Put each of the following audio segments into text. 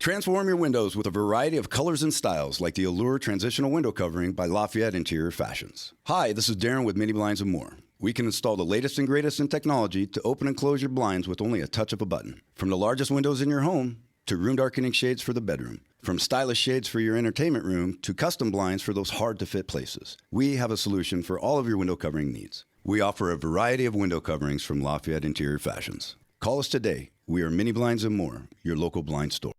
Transform your windows with a variety of colors and styles like the Allure Transitional Window Covering by Lafayette Interior Fashions. Hi, this is Darren with Mini Blinds and More. We can install the latest and greatest in technology to open and close your blinds with only a touch of a button. From the largest windows in your home to room darkening shades for the bedroom. From stylish shades for your entertainment room to custom blinds for those hard-to-fit places. We have a solution for all of your window covering needs. We offer a variety of window coverings from Lafayette Interior Fashions. Call us today. We are Mini Blinds and More, your local blind store.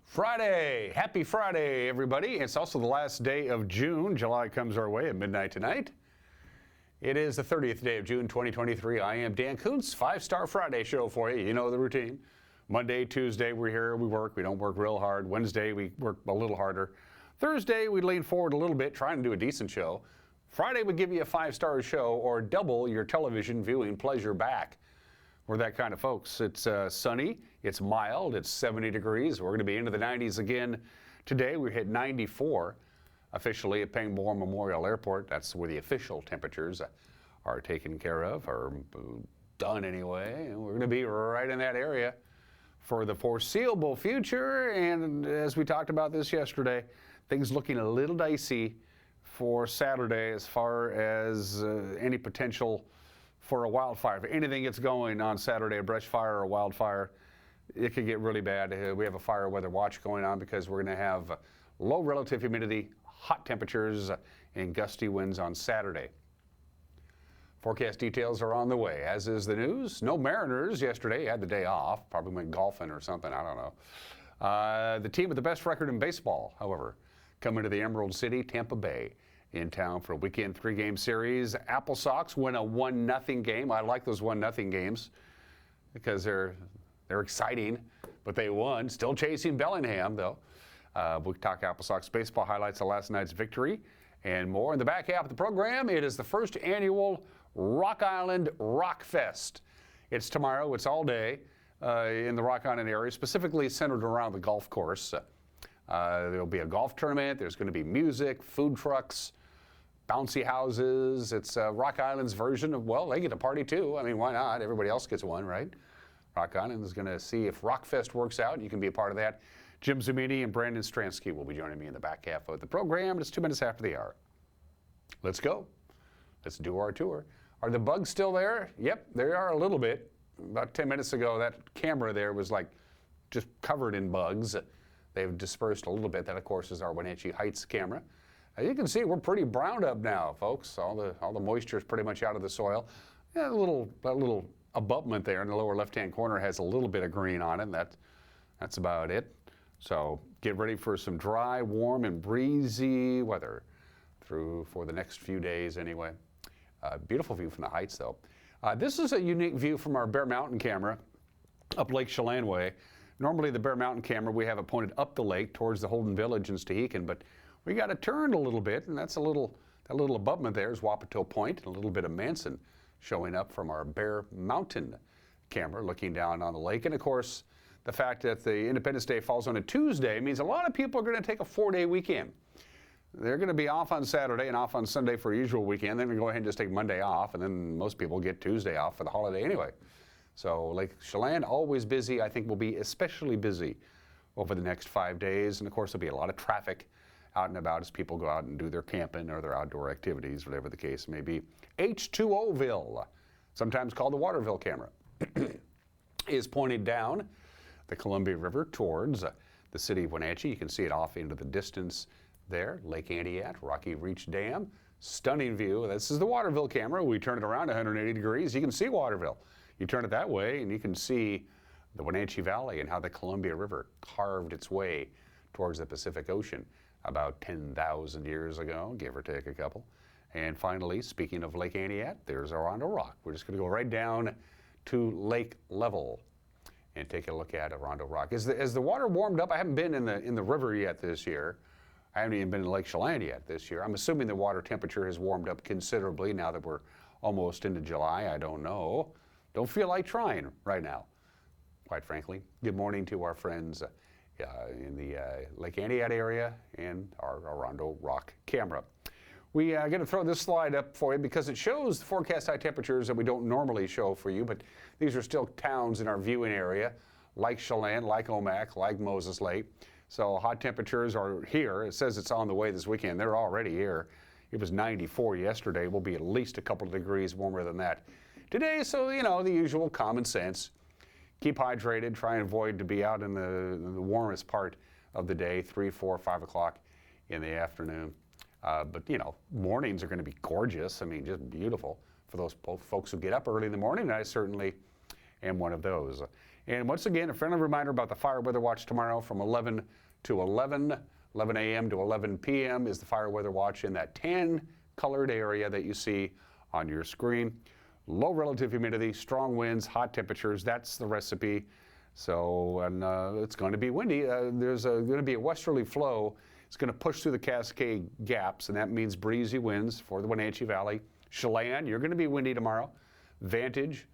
Friday. Happy Friday, everybody. It's also the last day of June. July comes our way at midnight tonight. It is the 30th day of June, 2023. I am Dan Kuntz, 5-Star Friday show for you. You know the routine. Monday, Tuesday, we're here, we work. We don't work real hard. Wednesday, we work a little harder. Thursday, we lean forward a little bit, trying to do a decent show. Friday, we give you a 5-star show or double your television viewing pleasure back. We're that kind of folks. It's sunny, it's mild, it's 70 degrees. We're going to be into the 90s again today. We hit 94 officially at Pangbourne Memorial Airport. That's where the official temperatures are taken care of, or done anyway. And we're going to be right in that area for the foreseeable future. And as we talked about this yesterday, things looking a little dicey for Saturday as far as any potential for a wildfire. If anything gets going on Saturday, a brush fire or a wildfire, it could get really bad. We have a fire weather watch going on because we're going to have low relative humidity, hot temperatures, and gusty winds on Saturday. Forecast details are on the way, as is the news. No Mariners yesterday, had the day off, probably went golfing or something, I don't know. The team with the best record in baseball, however, coming to the Emerald City, Tampa Bay, in town for a weekend 3-game series. Apple Sox win a 1-0 game. I like those 1-0 games because they're exciting, but they won. Still chasing Bellingham, though. We'll talk Apple Sox baseball highlights of last night's victory and more. In the back half of the program, it is the first annual Rock Island Rock Fest. It's tomorrow. It's all day in the Rock Island area, specifically centered around the golf course. There'll be a golf tournament. There's going to be music, food trucks, bouncy houses. It's Rock Island's version of, well, they get a party too. I mean, why not? Everybody else gets one, right? Rock Island is going to see if Rockfest works out. You can be a part of that. Jim Zamini and Brandon Stransky will be joining me in the back half of the program. It's 2 minutes after the hour. Let's go. Let's do our tour. Are the bugs still there? Yep, they are a little bit. About 10 minutes ago, that camera there was like just covered in bugs. They've dispersed a little bit. That, of course, is our Wenatchee Heights camera. You can see we're pretty browned up now, folks. All the moisture is pretty much out of the soil. Yeah, that little abutment there in the lower left-hand corner has a little bit of green on it. That's about it. So get ready for some dry, warm, and breezy weather for the next few days anyway. Beautiful view from the heights, though. This is a unique view from our Bear Mountain camera up Lake Chelan Way. Normally, the Bear Mountain camera, we have it pointed up the lake towards the Holden Village in Stehekin, but we got it turned a little bit, and that little abutment there is Wapato Point, and a little bit of Manson showing up from our Bear Mountain camera looking down on the lake. And, of course, the fact that the Independence Day falls on a Tuesday means a lot of people are going to take a 4-day weekend. They're going to be off on Saturday and off on Sunday for a usual weekend. Then we go ahead and just take Monday off, and then most people get Tuesday off for the holiday anyway. So Lake Chelan, always busy. I think will be especially busy over the next 5 days. And, of course, there'll be a lot of traffic out and about as people go out and do their camping or their outdoor activities, whatever the case may be. H2Oville, sometimes called the Waterville camera, is pointed down the Columbia River towards the city of Wenatchee. You can see it off into the distance there. Lake Antioch, Rocky Reach Dam. Stunning view. This is the Waterville camera. We turn it around 180 degrees. You can see Waterville. You turn it that way, and you can see the Wenatchee Valley and how the Columbia River carved its way towards the Pacific Ocean about 10,000 years ago, give or take a couple. And finally, speaking of Lake Antioch, there's Arundel Rock. We're just going to go right down to lake level and take a look at Arundel Rock. As the water warmed up, I haven't been in the river yet this year. I haven't even been in Lake Chelan yet this year. I'm assuming the water temperature has warmed up considerably now that we're almost into July. I don't know. Don't feel like trying right now. quite frankly. Good morning to our friends in the Lake Antioch area and our Rondo Rock camera. We are going to throw this slide up for you because it shows the forecast high temperatures that we don't normally show for you, but these are still towns in our viewing area, like Chelan, like Omak, like Moses Lake. So hot temperatures are here. It says it's on the way this weekend. They're already here. It was 94 yesterday. We'll be at least a couple of degrees warmer than that today. So, you know, the usual common sense. Keep hydrated. Try and avoid to be out in the warmest part of the day, 3, 4, 5 o'clock in the afternoon. But, you know, mornings are going to be gorgeous. I mean, just beautiful for those folks who get up early in the morning. I certainly am one of those. And once again, a friendly reminder about the fire weather watch tomorrow from 11 to 11 a.m. to 11 p.m. is the fire weather watch in that tan-colored area that you see on your screen. Low relative humidity, strong winds, hot temperatures. That's the recipe. So, and it's going to be windy. There's going to be a westerly flow. It's going to push through the Cascade Gaps, and that means breezy winds for the Wenatchee Valley. Chelan, you're going to be windy tomorrow. Vantage,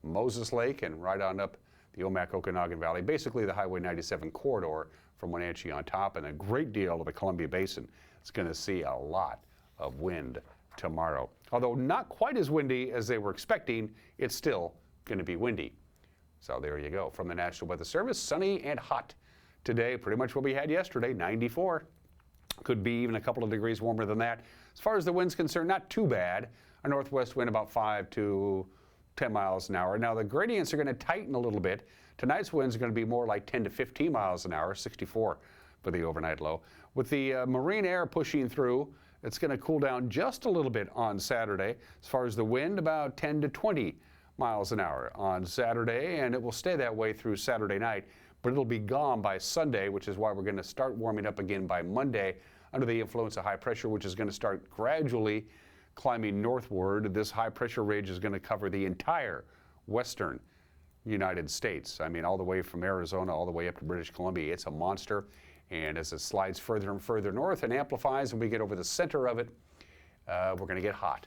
Moses Lake, and right on up the Omak-Okanagan Valley. Basically, the Highway 97 corridor from Wenatchee on top, and a great deal of the Columbia Basin. It's going to see a lot of wind tomorrow. Although not quite as windy as they were expecting, it's still going to be windy. So there you go. From the National Weather Service, sunny and hot today. Pretty much what we had yesterday, 94. Could be even a couple of degrees warmer than that. As far as the wind's concerned, not too bad. A northwest wind about 5 to 10 miles an hour. Now the gradients are going to tighten a little bit. Tonight's winds are going to be more like 10 to 15 miles an hour, 64 for the overnight low. With the marine air pushing through, it's going to cool down just a little bit on Saturday. As far as the wind, about 10 to 20 miles an hour on Saturday, and it will stay that way through Saturday night, but it'll be gone by Sunday, which is why we're going to start warming up again by Monday under the influence of high pressure, which is going to start gradually climbing northward. This high pressure ridge is going to cover the entire western United States. I mean, all the way from Arizona all the way up to British Columbia. It's a monster. And as it slides further and further north and amplifies, and we get over the center of it, we're going to get hot.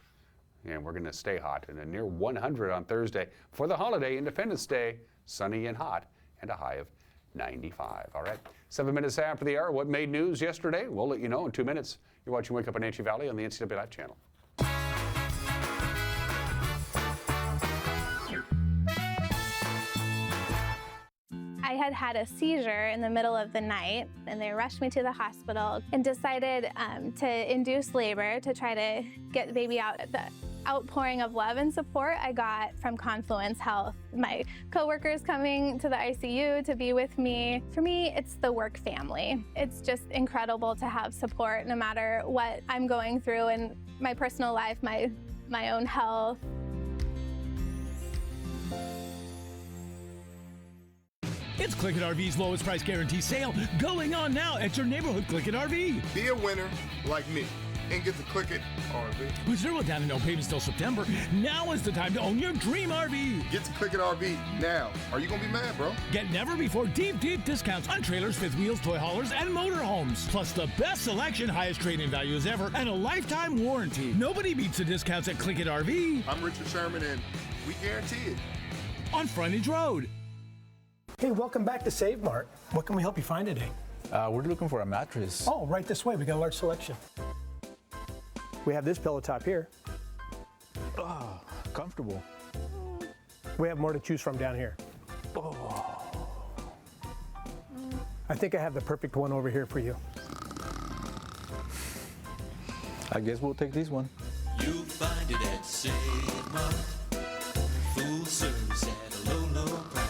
And we're going to stay hot. And near 100 on Thursday for the holiday, Independence Day, sunny and hot, and a high of 95. All right. 7 minutes after the hour. What made news yesterday? We'll let you know in 2 minutes. You're watching Wake Up Wenatchee Valley on the NCW Live channel. I had a seizure in the middle of the night, and they rushed me to the hospital and decided to induce labor to try to get the baby out. The outpouring of love and support I got from Confluence Health. My coworkers coming to the ICU to be with me. For me, it's the work family. It's just incredible to have support no matter what I'm going through in my personal life, my own health. It's Click It RV's lowest price guarantee sale going on now at your neighborhood Click It RV. Be a winner like me and get the Click It RV. With 0 down and no payments till September, now is the time to own your dream RV. Get to Click It RV now. Are you going to be mad, bro? Get never before deep discounts on trailers, fifth wheels, toy haulers, and motorhomes. Plus the best selection, highest trade-in values ever, and a lifetime warranty. Nobody beats the discounts at Click It RV. I'm Richard Sherman, and we guarantee it. On Frontage Road. Hey, welcome back to Save Mart. What can we help you find today? We're looking for a mattress. Oh, right this way. We got a large selection. We have this pillow top here. Oh, comfortable. We have more to choose from down here. Oh. I think I have the perfect one over here for you. I guess we'll take this one. You'll find it at Save Mart. Full service at a low, low price.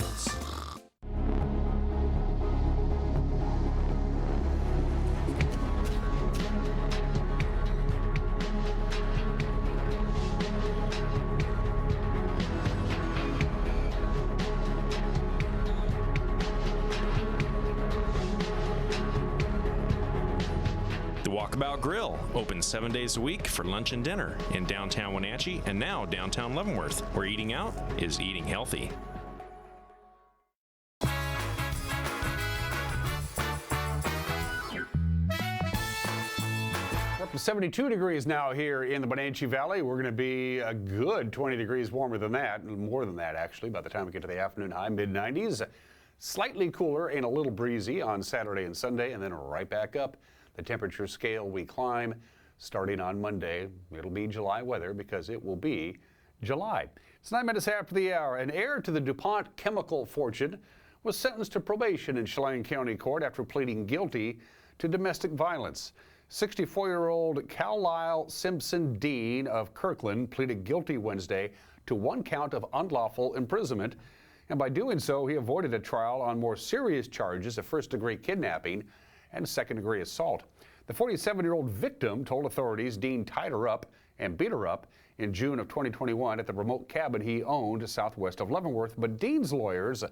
Walkabout Grill, open 7 days a week for lunch and dinner in downtown Wenatchee and now downtown Leavenworth, where eating out is eating healthy. 72 degrees now here in the Wenatchee Valley. We're going to be a good 20 degrees warmer than that, more than that actually, by the time we get to the afternoon high, mid-90s. Slightly cooler and a little breezy on Saturday and Sunday, and then right back up. The temperature scale we climb starting on Monday. It'll be July weather because it will be July. It's 9 minutes after the hour. An heir to the DuPont chemical fortune was sentenced to probation in Chelan County Court after pleading guilty to domestic violence. 64-year-old Carlisle Simpson Dean of Kirkland pleaded guilty Wednesday to one count of unlawful imprisonment, and by doing so, he avoided a trial on more serious charges of first-degree kidnapping and second-degree assault. The 47-year-old victim told authorities Dean tied her up and beat her up in June of 2021 at the remote cabin he owned southwest of Leavenworth, but Dean's lawyers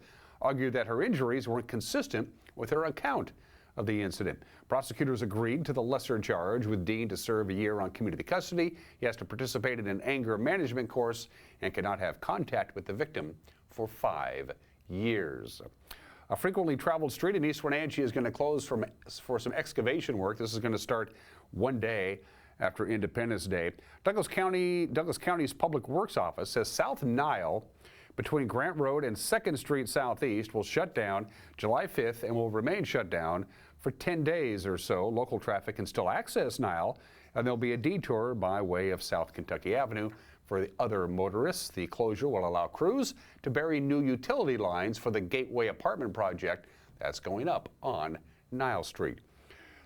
argued that her injuries weren't consistent with her account of the incident. Prosecutors agreed to the lesser charge, with Dean to serve a year on community custody. He has to participate in an anger management course and cannot have contact with the victim for 5 years. A frequently traveled street in East Wenatchee is going to close for some excavation work. This is going to start one day after Independence Day. Douglas County's Public Works Office says South Nile between Grant Road and 2nd Street Southeast will shut down July 5th and will remain shut down for 10 days or so. Local traffic can still access Nile, and there'll be a detour by way of South Kentucky Avenue for the other motorists. The closure will allow crews to bury new utility lines for the Gateway apartment project that's going up on Nile Street.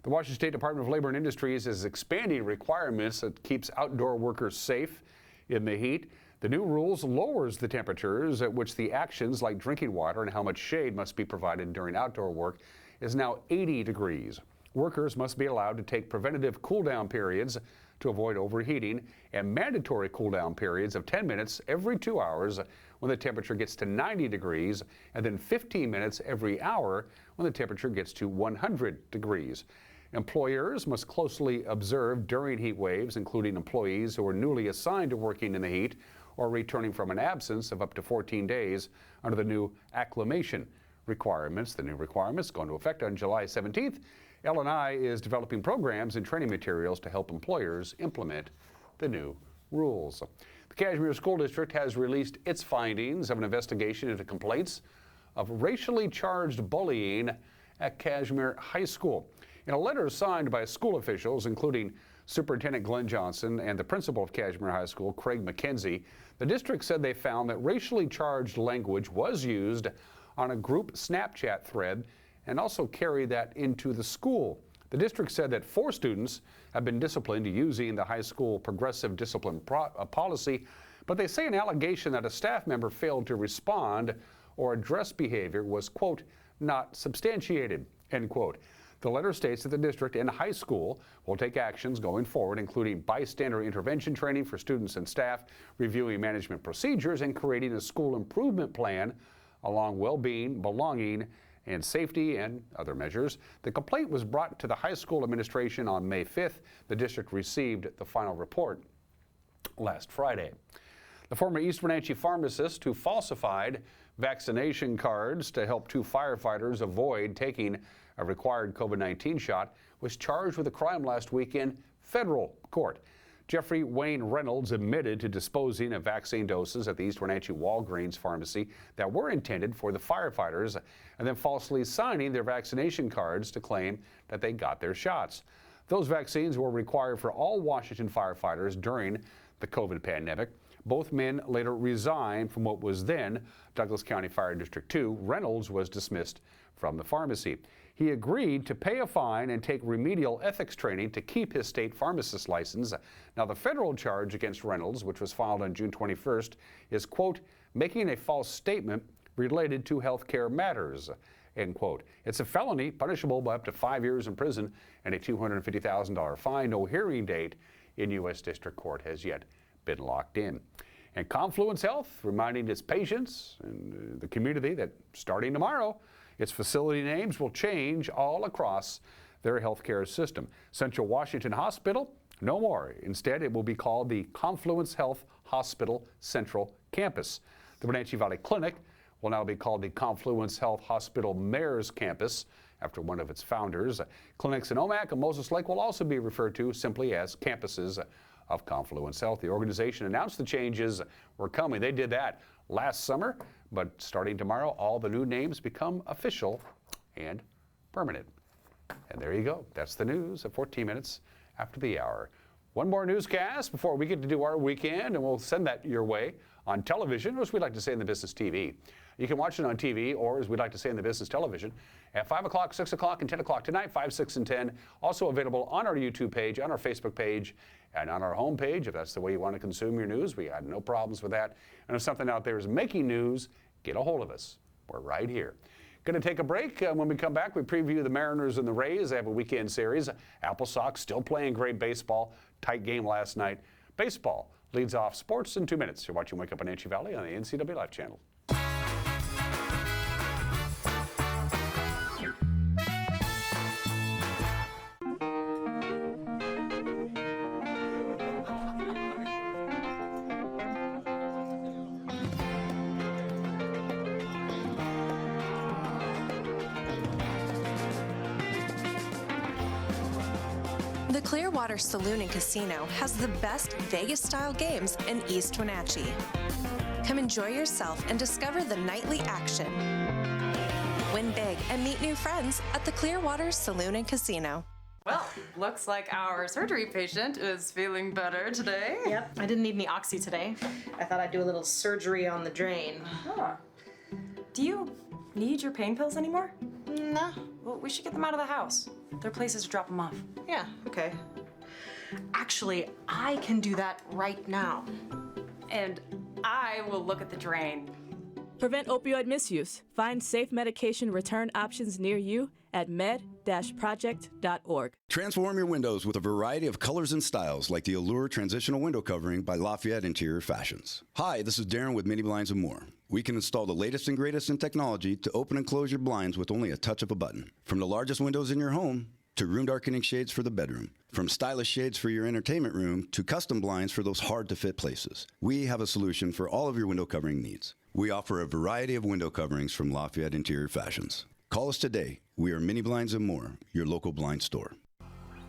The Washington State Department of Labor and Industries is expanding requirements that keeps outdoor workers safe in the heat. The new rules lowers the temperatures at which the actions like drinking water and how much shade must be provided during outdoor work is now 80 degrees. Workers must be allowed to take preventative cool-down periods to avoid overheating and mandatory cool-down periods of 10 minutes every 2 hours when the temperature gets to 90 degrees, and then 15 minutes every hour when the temperature gets to 100 degrees. Employers must closely observe during heat waves, including employees who are newly assigned to working in the heat or returning from an absence of up to 14 days under the new acclimation requirements. The new requirements go into effect on July 17th. L&I is developing programs and training materials to help employers implement the new rules. The Cashmere School District has released its findings of an investigation into complaints of racially charged bullying at Cashmere High School. In a letter signed by school officials, including Superintendent Glenn Johnson and the principal of Cashmere High School, Craig McKenzie, the district said they found that racially charged language was used on a group Snapchat thread and also carried that into the school. The district said that 4 students have been disciplined using the high school progressive discipline policy, but they say an allegation that a staff member failed to respond or address behavior was, quote, not substantiated, end quote. The letter states that the district and high school will take actions going forward, including bystander intervention training for students and staff, reviewing management procedures, and creating a school improvement plan along well-being, belonging, and safety and other measures. The complaint was brought to the high school administration on May 5th. The district received the final report last Friday. The former East Wenatchee pharmacist who falsified vaccination cards to help 2 firefighters avoid taking a required COVID-19 shot was charged with a crime last week in federal court. Jeffrey Wayne Reynolds admitted to disposing of vaccine doses at the East Wenatchee Walgreens pharmacy that were intended for the firefighters and then falsely signing their vaccination cards to claim that they got their shots. Those vaccines were required for all Washington firefighters during the COVID pandemic. Both men later resigned from what was then Douglas County Fire District 2. Reynolds was dismissed from the pharmacy. He agreed to pay a fine and take remedial ethics training to keep his state pharmacist license. Now, the federal charge against Reynolds, which was filed on June 21st, is, quote, making a false statement related to health care matters, end quote. It's a felony punishable by up to 5 years in prison and a $250,000 fine. No hearing date in U.S. District Court has yet been locked in. And Confluence Health reminding its patients and the community that starting tomorrow, its facility names will change all across their healthcare system. Central Washington Hospital, no more. Instead, it will be called the Confluence Health Hospital Central Campus. The Wenatchee Valley Clinic will now be called the Confluence Health Hospital Mayor's Campus, after one of its founders. Clinics in Omak and Moses Lake will also be referred to simply as campuses of Confluence Health. The organization announced the changes were coming. They did that last summer, but starting tomorrow, all the new names become official and permanent. And there you go. That's the news at 14 minutes after the hour. One more newscast before we get to do our weekend, and we'll send that your way on television, or as we like to say in the business, TV. You can watch it on TV, or as we like to say in the business, television, at 5 o'clock, 6 o'clock, and 10 o'clock tonight, 5, 6, and 10. Also available on our YouTube page, on our Facebook page, and on our homepage. If that's the way you want to consume your news, we have no problems with that. And if something out there is making news, get a hold of us. We're right here. Going to take a break. When we come back, we preview the Mariners and the Rays. They have a weekend series. Apple Sox still playing great baseball. Tight game last night. Baseball leads off sports in 2 minutes. You're watching Wake Up Wenatchee Valley on the NCW Live channel. The Clearwater Saloon and Casino has the best Vegas-style games in East Wenatchee. Come enjoy yourself and discover the nightly action. Win big and meet new friends at the Clearwater Saloon and Casino. Well, looks like our surgery patient is feeling better today. Yep, I didn't need any oxy today. I thought I'd do a little surgery on the drain. Huh. Do you need your pain pills anymore? No. Well, we should get them out of the house. There are places to drop them off. Yeah, okay. Actually, I can do that right now. And I will look at the drain. Prevent opioid misuse. Find safe medication return options near you at med-project.org. Transform your windows with a variety of colors and styles like the Allure Transitional Window Covering by Lafayette Interior Fashions. Hi, this is Darren with Mini Blinds and More. We can install the latest and greatest in technology to open and close your blinds with only a touch of a button. From the largest windows in your home to room darkening shades for the bedroom. From stylish shades for your entertainment room to custom blinds for those hard-to-fit places. We have a solution for all of your window covering needs. We offer a variety of window coverings from Lafayette Interior Fashions. Call us today. We are Mini Blinds and More, your local blind store.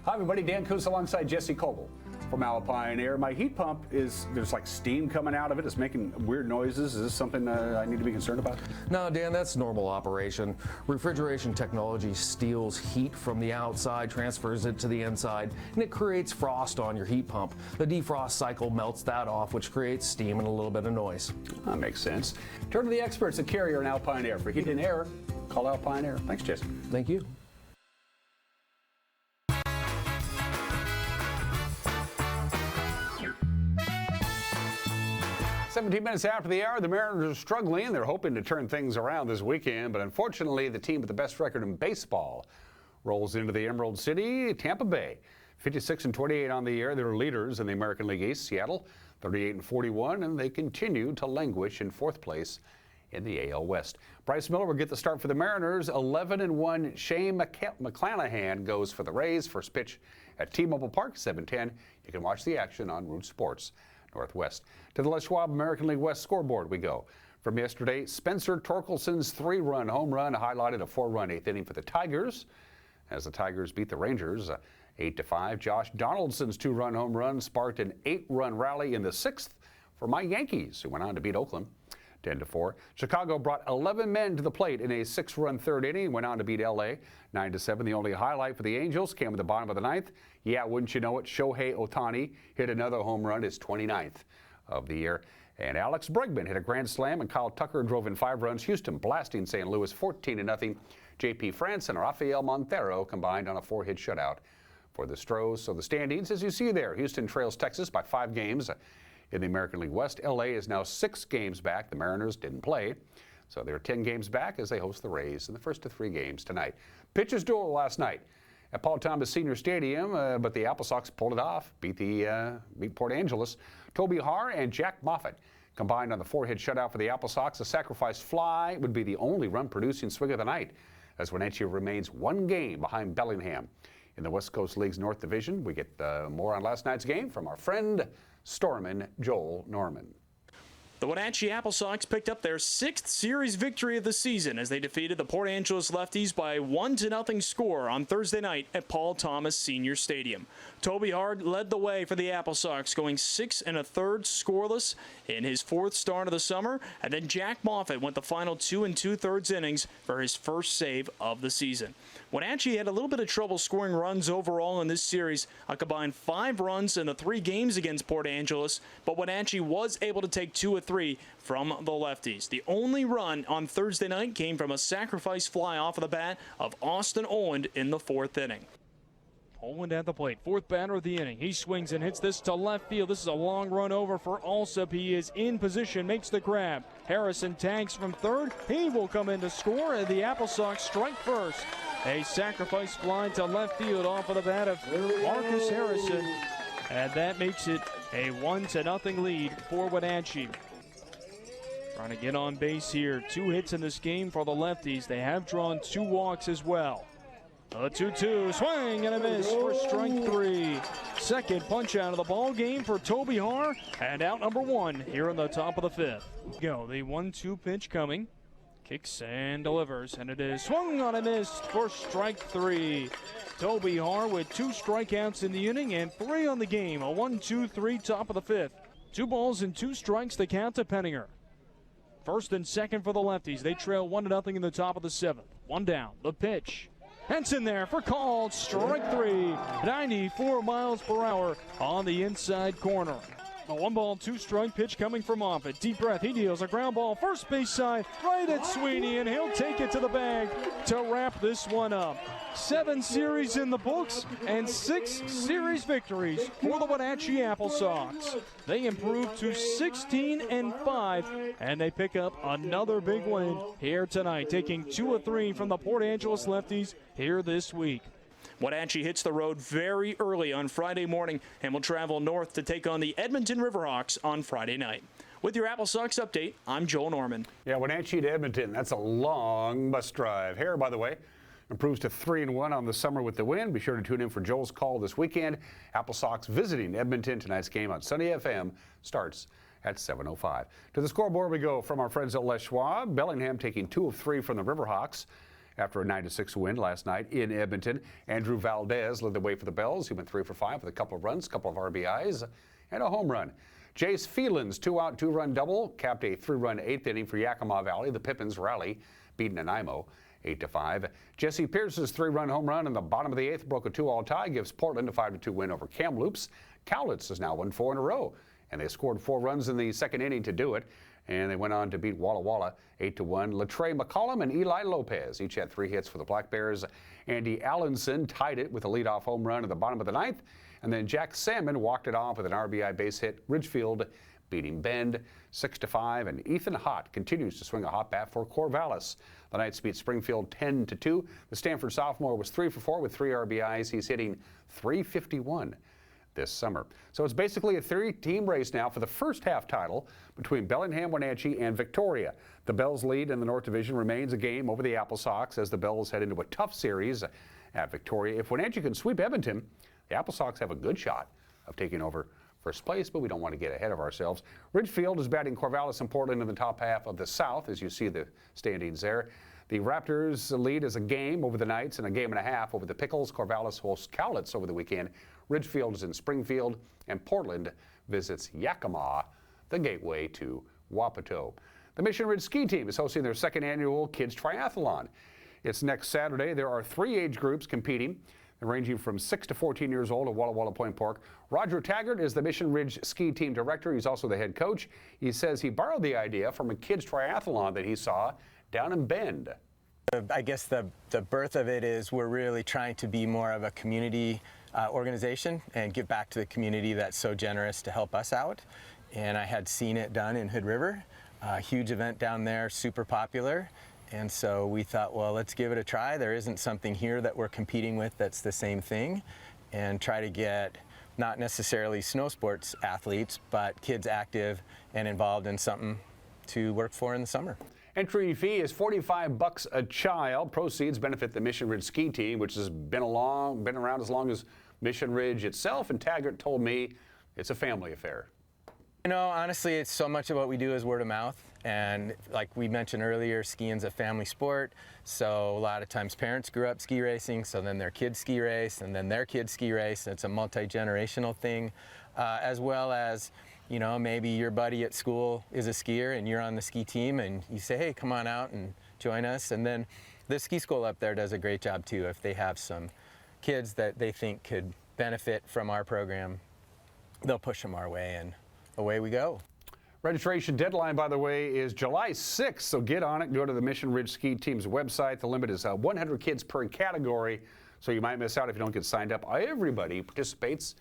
Hi, everybody. Dan Kuntz alongside Jesse Coble from Alpine Air. My heat pump there's like steam coming out of it. It's making weird noises. Is this something I need to be concerned about? No, Dan, that's normal operation. Refrigeration technology steals heat from the outside, transfers it to the inside, and it creates frost on your heat pump. The defrost cycle melts that off, which creates steam and a little bit of noise. That makes sense. Turn to the experts at Carrier and Alpine Air. For heat and air, call Alpine Air. Thanks, Jesse. Thank you. 17 minutes after the hour, the Mariners are struggling. They're hoping to turn things around this weekend, but unfortunately, the team with the best record in baseball rolls into the Emerald City, Tampa Bay. 56-28 on the year. They're leaders in the American League East. Seattle, 38-41, and they continue to languish in fourth place in the AL West. Bryce Miller will get the start for the Mariners. 11-1. Shane McClanahan goes for the Rays. First pitch at T-Mobile Park, 7:10. You can watch the action on Root Sports Northwest. To the Les Schwab American League West scoreboard we go. From yesterday, Spencer Torkelson's 3-run home run highlighted a 4-run eighth inning for the Tigers as the Tigers beat the Rangers 8-5. Josh Donaldson's 2-run home run sparked an 8-run rally in the 6th for my Yankees, who went on to beat Oakland 10-4. Chicago brought 11 men to the plate in a 6-run third inning, went on to beat LA 9-7. The only highlight for the Angels came at the bottom of the 9th. Yeah, wouldn't you know it, Shohei Ohtani hit another home run, his 29th of the year. And Alex Bregman hit a grand slam, and Kyle Tucker drove in 5 runs. Houston blasting St. Louis 14-0. J.P. France and Rafael Montero combined on a 4-hit shutout for the Stros. So the standings, as you see there, Houston trails Texas by 5 games in the American League West. L.A. is now 6 games back. The Mariners didn't play, so they're 10 games back as they host the Rays in the first of 3 games tonight. Pitchers duel last night at Paul Thomas Senior Stadium, but the Apple Sox pulled it off, beat Port Angeles. Toby Harr and Jack Moffitt combined on the 4-hit shutout for the Apple Sox. A sacrifice fly would be the only run-producing swing of the night, as Wenatchee remains 1 game behind Bellingham. In the West Coast League's North Division, we get more on last night's game from our friend Storeman Joel Norman. The Wenatchee Apple Sox picked up their 6th series victory of the season as they defeated the Port Angeles Lefties by a 1-0 score on Thursday night at Paul Thomas Senior Stadium. Toby Hard led the way for the Apple Sox, going 6 1/3 scoreless in his 4th start of the summer, and then Jack Moffitt went the final 2 2/3 innings for his first save of the season. Wenatchee had a little bit of trouble scoring runs overall in this series, a combined 5 runs in the 3 games against Port Angeles, but Wenatchee was able to take 2 of 3 from the lefties. The only run on Thursday night came from a sacrifice fly off of the bat of Austin Oland in the 4th inning. Oland at the plate, 4th batter of the inning. He swings and hits this to left field. This is a long run over for Alsop. He is in position, makes the grab. Harrison tags from 3rd. He will come in to score, and the Apple Sox strike first. A sacrifice fly to left field off of the bat of Marcus Harrison, and that makes it a 1-0 lead for Wenatchee. Trying to get on base here. 2 hits in this game for the lefties. They have drawn 2 walks as well. A 2-2 swing and a miss for strike 3. Second punch out of the ball game for Toby Har, and out number 1 here in the top of the 5th. Go, the 1-2 pitch coming. Kicks and delivers, and it is swung on a miss for strike 3. Toby Har with 2 strikeouts in the inning and 3 on the game. A 1-2-3 top of the 5th. 2 balls and 2 strikes the count to Penninger. First and second for the lefties. They trail 1-0 in the top of the 7th. 1 down, the pitch. It's in there for called strike 3. 94 miles per hour on the inside corner. A 1-ball, 2-strike pitch coming from Moffitt. Deep breath, he deals a ground ball first base side right at Sweeney, and he'll take it to the bag to wrap this one up. 7 series in the books and 6 series victories for the Wenatchee Apple Sox. They improve to 16-5, and they pick up another big win here tonight, taking 2 of 3 from the Port Angeles Lefties here this week. Wenatchee hits the road very early on Friday morning and will travel north to take on the Edmonton Riverhawks on Friday night. With your Apple Sox update, I'm Joel Norman. Yeah, Wenatchee to Edmonton, that's a long bus drive. Hare, by the way, improves to 3-1 on the summer with the win. Be sure to tune in for Joel's call this weekend. Apple Sox visiting Edmonton. Tonight's game on Sunny FM starts at 7:05. To the scoreboard we go from our friends at Les Schwab. Bellingham taking 2 of 3 from the Riverhawks after a 9-6 win last night in Edmonton. Andrew Valdez led the way for the Bells. He went 3 for 5 with a couple of runs, a couple of RBIs, and a home run. Jace Phelan's 2-out, 2-run double capped a 3-run 8th inning for Yakima Valley. The Pippins rally, beating Nanaimo 8-5. Jesse Pierce's 3-run home run in the bottom of the 8th broke a 2-all tie, gives Portland a 5-2 win over Kamloops. Cowlitz has now won 4 in a row, and they scored 4 runs in the 2nd inning to do it. And they went on to beat Walla Walla 8-1. Latrey McCollum and Eli Lopez each had 3 hits for the Black Bears. Andy Allenson tied it with a leadoff home run at the bottom of the 9th. And then Jack Salmon walked it off with an RBI base hit. Ridgefield beating Bend 6-5. And Ethan Hott continues to swing a hot bat for Corvallis. The Knights beat Springfield 10-2. The Stanford sophomore was 3 for 4 with 3 RBIs. He's hitting .351 this summer. So it's basically a 3-team race now for the first half title between Bellingham, Wenatchee, and Victoria. The Bells' lead in the North Division remains a game over the Apple Sox as the Bells head into a tough series at Victoria. If Wenatchee can sweep Edmonton, the Apple Sox have a good shot of taking over first place, but we don't want to get ahead of ourselves. Ridgefield is batting Corvallis and Portland in the top half of the South, as you see the standings there. The Raptors' lead is a game over the Knights and a game and a half over the Pickles. Corvallis hosts Cowlitz over the weekend. Ridgefield is in Springfield, and Portland visits Yakima, the gateway to Wapato. The Mission Ridge Ski Team is hosting their 2nd annual Kids Triathlon. It's next Saturday. There are 3 age groups competing, ranging from 6 to 14 years old at Walla Walla Point Park. Roger Taggart is the Mission Ridge Ski Team director. He's also the head coach. He says he borrowed the idea from a kids triathlon that he saw down in Bend. I guess the birth of it is we're really trying to be more of a community organization and give back to the community that's so generous to help us out. And I had seen it done in Hood River, a huge event down there, super popular. And so we thought, well, let's give it a try. There isn't something here that we're competing with that's the same thing, and try to get not necessarily snow sports athletes, but kids active and involved in something to work for in the summer. Entry fee is $45 a child. Proceeds benefit the Mission Ridge Ski Team, which has been around as long as Mission Ridge itself. And Taggart told me it's a family affair. You know, honestly, it's so much of what we do is word of mouth. And like we mentioned earlier, skiing's a family sport. So a lot of times parents grew up ski racing, so then their kids ski race, and then their kids ski race. It's a multi-generational thing, as well as, you know, maybe your buddy at school is a skier and you're on the ski team and you say, hey, come on out and join us. And then the ski school up there does a great job too. If they have some kids that they think could benefit from our program, they'll push them our way, and away we go. Registration deadline, by the way, is July 6th, so get on it. Go to the Mission Ridge Ski Team's website. The limit is 100 kids per category, so you might miss out if you don't get signed up. Everybody who participates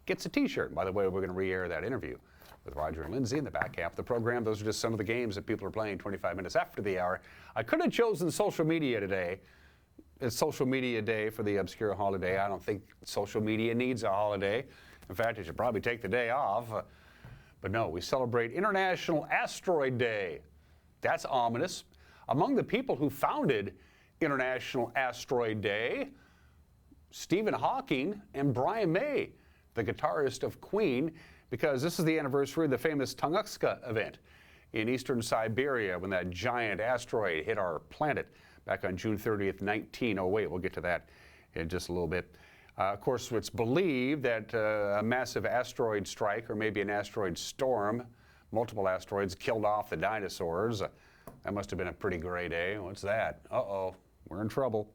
gets a T-shirt. By the way, we're going to re-air that interview with Roger and Lindsay in the back half of the program. Those are just some of the games that people are playing 25 minutes after the hour. I could have chosen social media today. It's social media day for the obscure holiday. I don't think social media needs a holiday. In fact, it should probably take the day off. But no, we celebrate International Asteroid Day. That's ominous. Among the people who founded International Asteroid Day, Stephen Hawking and Brian May, the guitarist of Queen, because this is the anniversary of the famous Tunguska event in eastern Siberia when that giant asteroid hit our planet back on June 30th, 1908. We'll get to that in just a little bit. Of course, it's believed that a massive asteroid strike, or maybe an asteroid storm, multiple asteroids killed off the dinosaurs. That must have been a pretty gray day. What's that? Uh-oh, we're in trouble.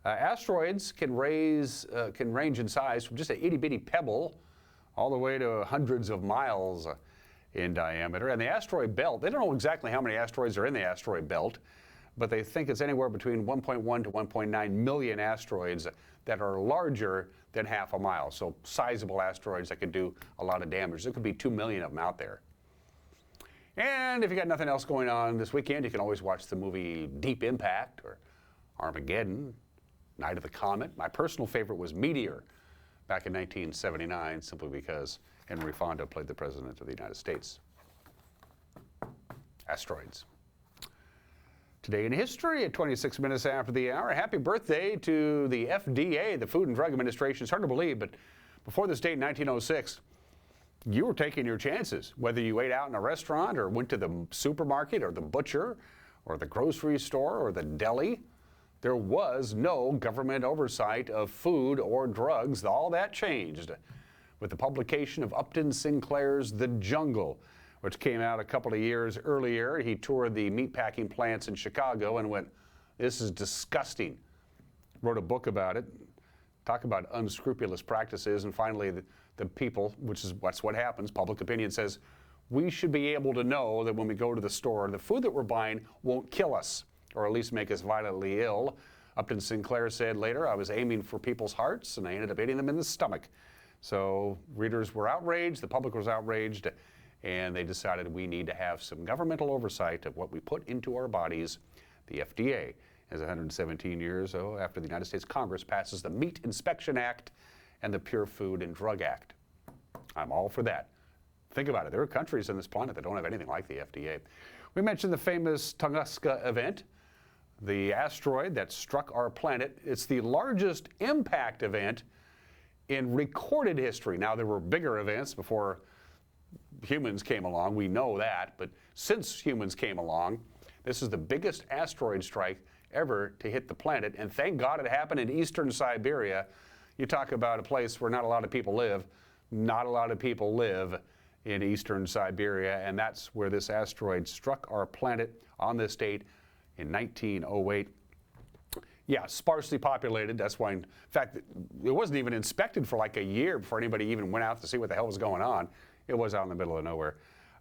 Asteroids can range in size from just an itty-bitty pebble all the way to hundreds of miles in diameter. And the asteroid belt, they don't know exactly how many asteroids are in the asteroid belt, but they think it's anywhere between 1.1 to 1.9 million asteroids that are larger than half a mile. So sizable asteroids that could do a lot of damage. There could be 2 million of them out there. And if you got nothing else going on this weekend, you can always watch the movie Deep Impact or Armageddon, Night of the Comet. My personal favorite was Meteor back in 1979, simply because Henry Fonda played the President of the United States. Asteroids. Today in history at 26 minutes after the hour. Happy birthday to the FDA, the Food and Drug Administration. It's hard to believe, but before this date in 1906, you were taking your chances. Whether you ate out in a restaurant or went to the supermarket or the butcher or the grocery store or the deli, there was no government oversight of food or drugs. All that changed with the publication of Upton Sinclair's The Jungle, which came out a couple of years earlier. He toured the meatpacking plants in Chicago and went, this is disgusting. Wrote a book about it, talk about unscrupulous practices, and finally the people, that's what happens, public opinion says, we should be able to know that when we go to the store, the food that we're buying won't kill us, or at least make us violently ill. Upton Sinclair said later, I was aiming for people's hearts, and I ended up hitting them in the stomach. So readers were outraged, the public was outraged, and they decided we need to have some governmental oversight of what we put into our bodies. The FDA is 117 years after the United States Congress passes the Meat Inspection Act and the Pure Food and Drug Act. I'm all for that. Think about it. There are countries on this planet that don't have anything like the FDA. We mentioned the famous Tunguska event, the asteroid that struck our planet. It's the largest impact event in recorded history. Now, there were bigger events before humans came along, we know that, but since humans came along, this is the biggest asteroid strike ever to hit the planet, and thank God it happened in eastern Siberia. You talk about a place where not a lot of people live. Not a lot of people live in eastern Siberia, and that's where this asteroid struck our planet on this date in 1908. Yeah, sparsely populated. That's why, in fact, it wasn't even inspected for like a year before anybody even went out to see what the hell was going on. It was out in the middle of nowhere.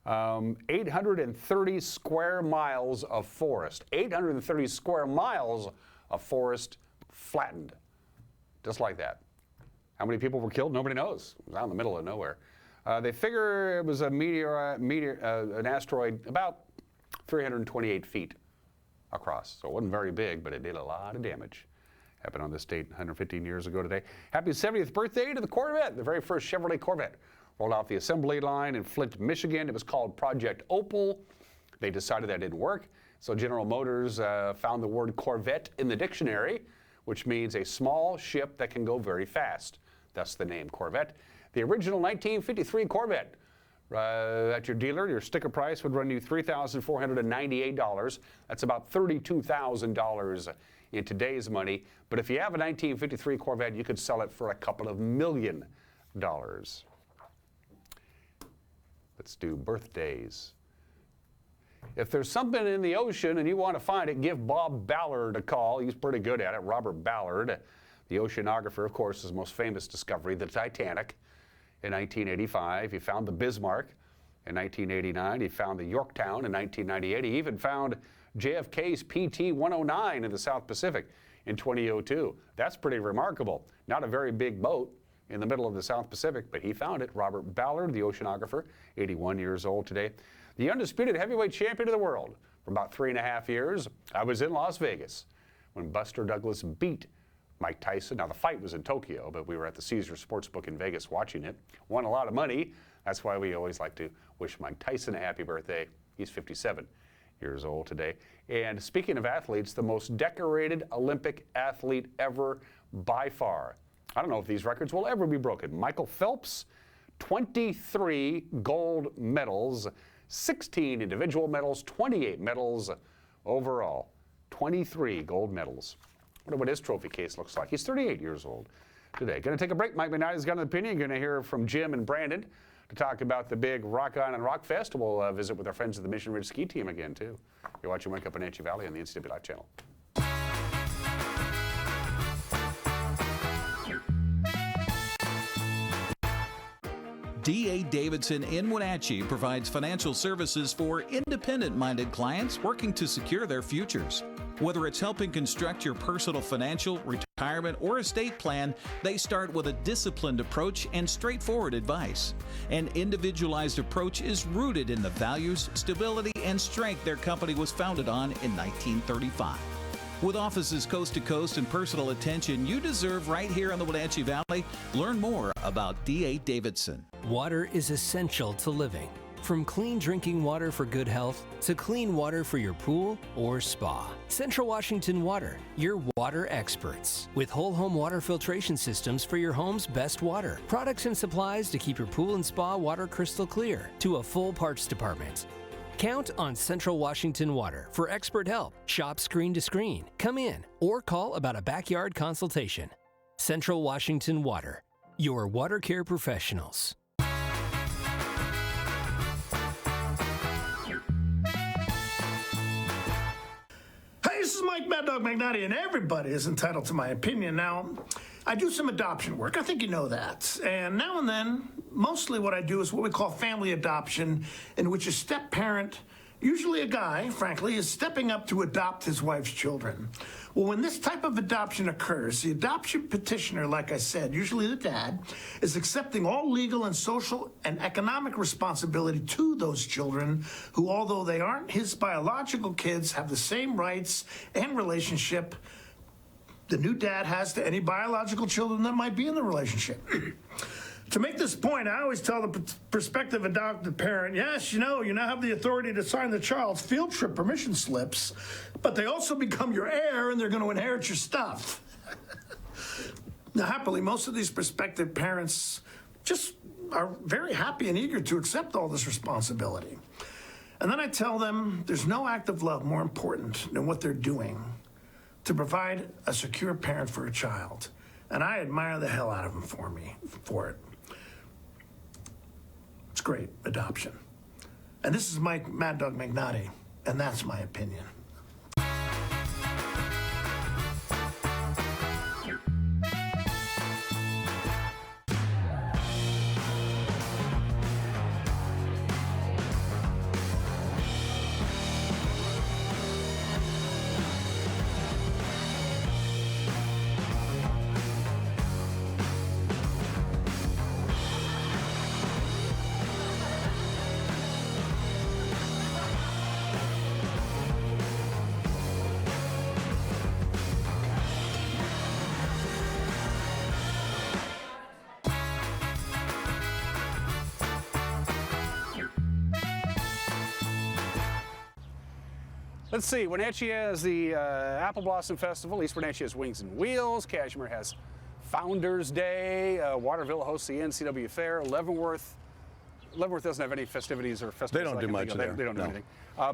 830 square miles of forest. 830 square miles of forest flattened. Just like that. How many people were killed? Nobody knows. It was out in the middle of nowhere. They figure it was a an asteroid about 328 feet across. So it wasn't very big, but it did a lot of damage. Happened on this date 115 years ago today. Happy 70th birthday to the Corvette, the very first Chevrolet Corvette. Rolled out the assembly line in Flint, Michigan. It was called Project Opal. They decided that didn't work, so General Motors found the word Corvette in the dictionary, which means a small ship that can go very fast. Thus the name Corvette. The original 1953 Corvette At your dealer, your sticker price would run you $3,498. That's about $32,000 in today's money. But if you have a 1953 Corvette, you could sell it for a couple of $1 million. Let's do birthdays. If there's something in the ocean and you want to find it, give Bob Ballard a call. He's pretty good at it. Robert Ballard, the oceanographer, of course, his most famous discovery, the Titanic. In 1985, he found the Bismarck. In 1989, he found the Yorktown. In 1998, he even found JFK's PT-109 in the South Pacific in 2002. That's pretty remarkable. Not a very big boat in the middle of the South Pacific, but he found it. Robert Ballard, the oceanographer, 81 years old today. The undisputed heavyweight champion of the world for about 3.5 years. I was in Las Vegas when Buster Douglas beat Mike Tyson. Now, the fight was in Tokyo, but we were at the Caesars Sportsbook in Vegas watching it. Won a lot of money. That's why we always like to wish Mike Tyson a happy birthday. He's 57 years old today. And speaking of athletes, the most decorated Olympic athlete ever by far. I don't know if these records will ever be broken. Michael Phelps, 23 gold medals, 16 individual medals, 28 medals overall. 23 gold medals. Wonder what his trophy case looks like. He's 38 years old today. Going to take a break. Mike McKnight's got an opinion. You're going to hear from Jim and Brandon to talk about the big Rock Island Rock Fest. We'll visit with our friends of the Mission Ridge Ski Team again, too. You're watching Wake Up Wenatchee Valley on the NCW Live channel. D.A. Davidson in Wenatchee provides financial services for independent-minded clients working to secure their futures. Whether it's helping construct your personal financial, retirement, or estate plan, they start with a disciplined approach and straightforward advice. An individualized approach is rooted in the values, stability, and strength their company was founded on in 1935. With offices coast to coast and personal attention you deserve right here in the Wenatchee Valley, learn more about D.A. Davidson. Water is essential to living. From clean drinking water for good health to clean water for your pool or spa. Central Washington Water, your water experts. With whole home water filtration systems for your home's best water. Products and supplies to keep your pool and spa water crystal clear. To a full parts department. Count on Central Washington Water for expert help. Shop screen to screen. Come in or call about a backyard consultation. Central Washington Water, your water care professionals. Hey, this is Mike Mad Dog McNally, and everybody is entitled to my opinion. Now, I do some adoption work. I think you know that. And now and then, mostly what I do is what we call family adoption, in which a step-parent, usually a guy, frankly, is stepping up to adopt his wife's children. Well, when this type of adoption occurs, the adoption petitioner, like I said, usually the dad, is accepting all legal and social and economic responsibility to those children who, although they aren't his biological kids, have the same rights and relationship the new dad has to any biological children that might be in the relationship. To make this point, I always tell the prospective adopted parent, yes, you now have the authority to sign the child's field trip permission slips, but they also become your heir and they're going to inherit your stuff. Now, happily, most of these prospective parents just are very happy and eager to accept all this responsibility. And then I tell them there's no act of love more important than what they're doing to provide a secure parent for a child. And I admire the hell out of them for it. It's great, adoption. And this is Mike Mad Dog McNally, and that's my opinion. Let's see, Wenatchee has the Apple Blossom Festival. East Wenatchee has Wings and Wheels. Cashmere has Founders Day. Waterville hosts the NCW Fair. Leavenworth Leavenworth doesn't have any festivities or festivals. They don't I do can much think of. there. They don't do No. anything.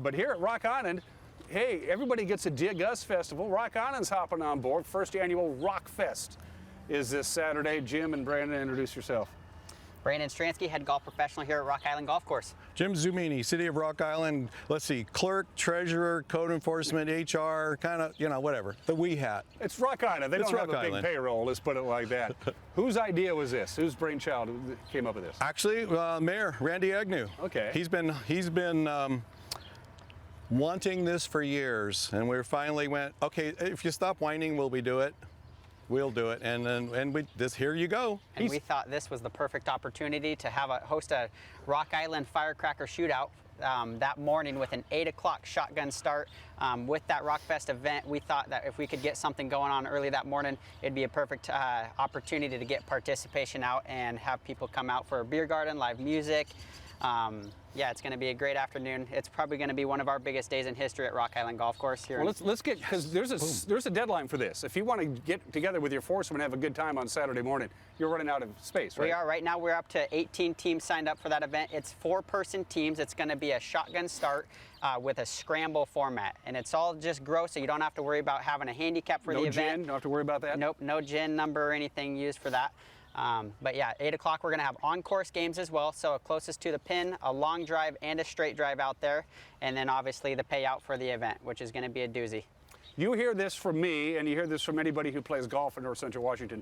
But here at Rock Island, hey, everybody gets a Dig Us Festival. Rock Island's hopping on board. First annual Rock Fest is this Saturday. Jim and Brandon, introduce yourself. Brandon Stransky, head golf professional here at Rock Island Golf Course. Jim Zumini, City of Rock Island, let's see, clerk, treasurer, code enforcement, HR, kind of, whatever. The wee hat. It's Rock Island. They It's don't have Rock a big Island. payroll, let's put it like that. Whose idea was this? Whose brainchild came up with this? Actually, Mayor Randy Agnew. Okay. He's been wanting this for years, and we finally went, okay, if you stop whining, will we do it? We'll do it, here you go. And we thought this was the perfect opportunity to host a Rock Island firecracker shootout that morning with an 8 o'clock shotgun start. With that Rockfest event, we thought that if we could get something going on early that morning, it'd be a perfect opportunity to get participation out and have people come out for a beer garden, live music. Yeah, it's going to be a great afternoon. It's probably going to be one of our biggest days in history at Rock Island Golf Course here. Well, let's get, because there's a deadline for this. If you want to get together with your foursome and have a good time on Saturday morning, you're running out of space, right? We are. Right now we're up to 18 teams signed up for that event. It's 4-person teams. It's going to be a shotgun start with a scramble format. And it's all just gross, so you don't have to worry about having a handicap for the event. No gin, don't have to worry about that? Nope, no gin number or anything used for that. But yeah, 8 o'clock we're going to have on-course games as well, so closest to the pin, a long drive and a straight drive out there, and then obviously the payout for the event, which is going to be a doozy. You hear this from me, and you hear this from anybody who plays golf in North Central Washington.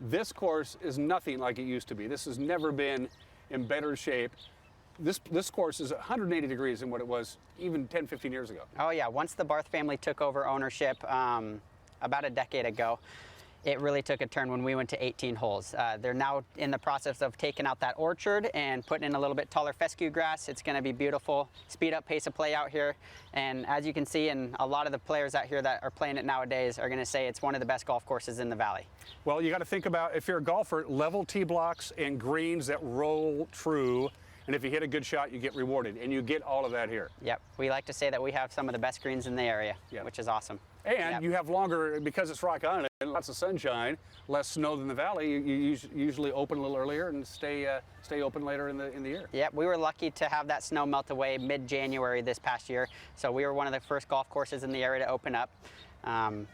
This course is nothing like it used to be. This has never been in better shape. This course is 180 degrees than what it was even 10, 15 years ago. Oh yeah, once the Barth family took over ownership about a decade ago, it really took a turn when we went to 18 holes. They're now in the process of taking out that orchard and putting in a little bit taller fescue grass. It's going to be beautiful, speed up pace of play out here. And as you can see, and a lot of the players out here that are playing it nowadays are going to say it's one of the best golf courses in the valley. Well, you got to think about, if you're a golfer, level tee blocks and greens that roll true. And if you hit a good shot, you get rewarded. And you get all of that here. Yep. We like to say that we have some of the best greens in the area, which is awesome. And you have longer, because it's Rock Island, lots of sunshine, less snow than the valley. You usually open a little earlier and stay open later in the year. Yep, we were lucky to have that snow melt away mid-January this past year. So we were one of the first golf courses in the area to open up,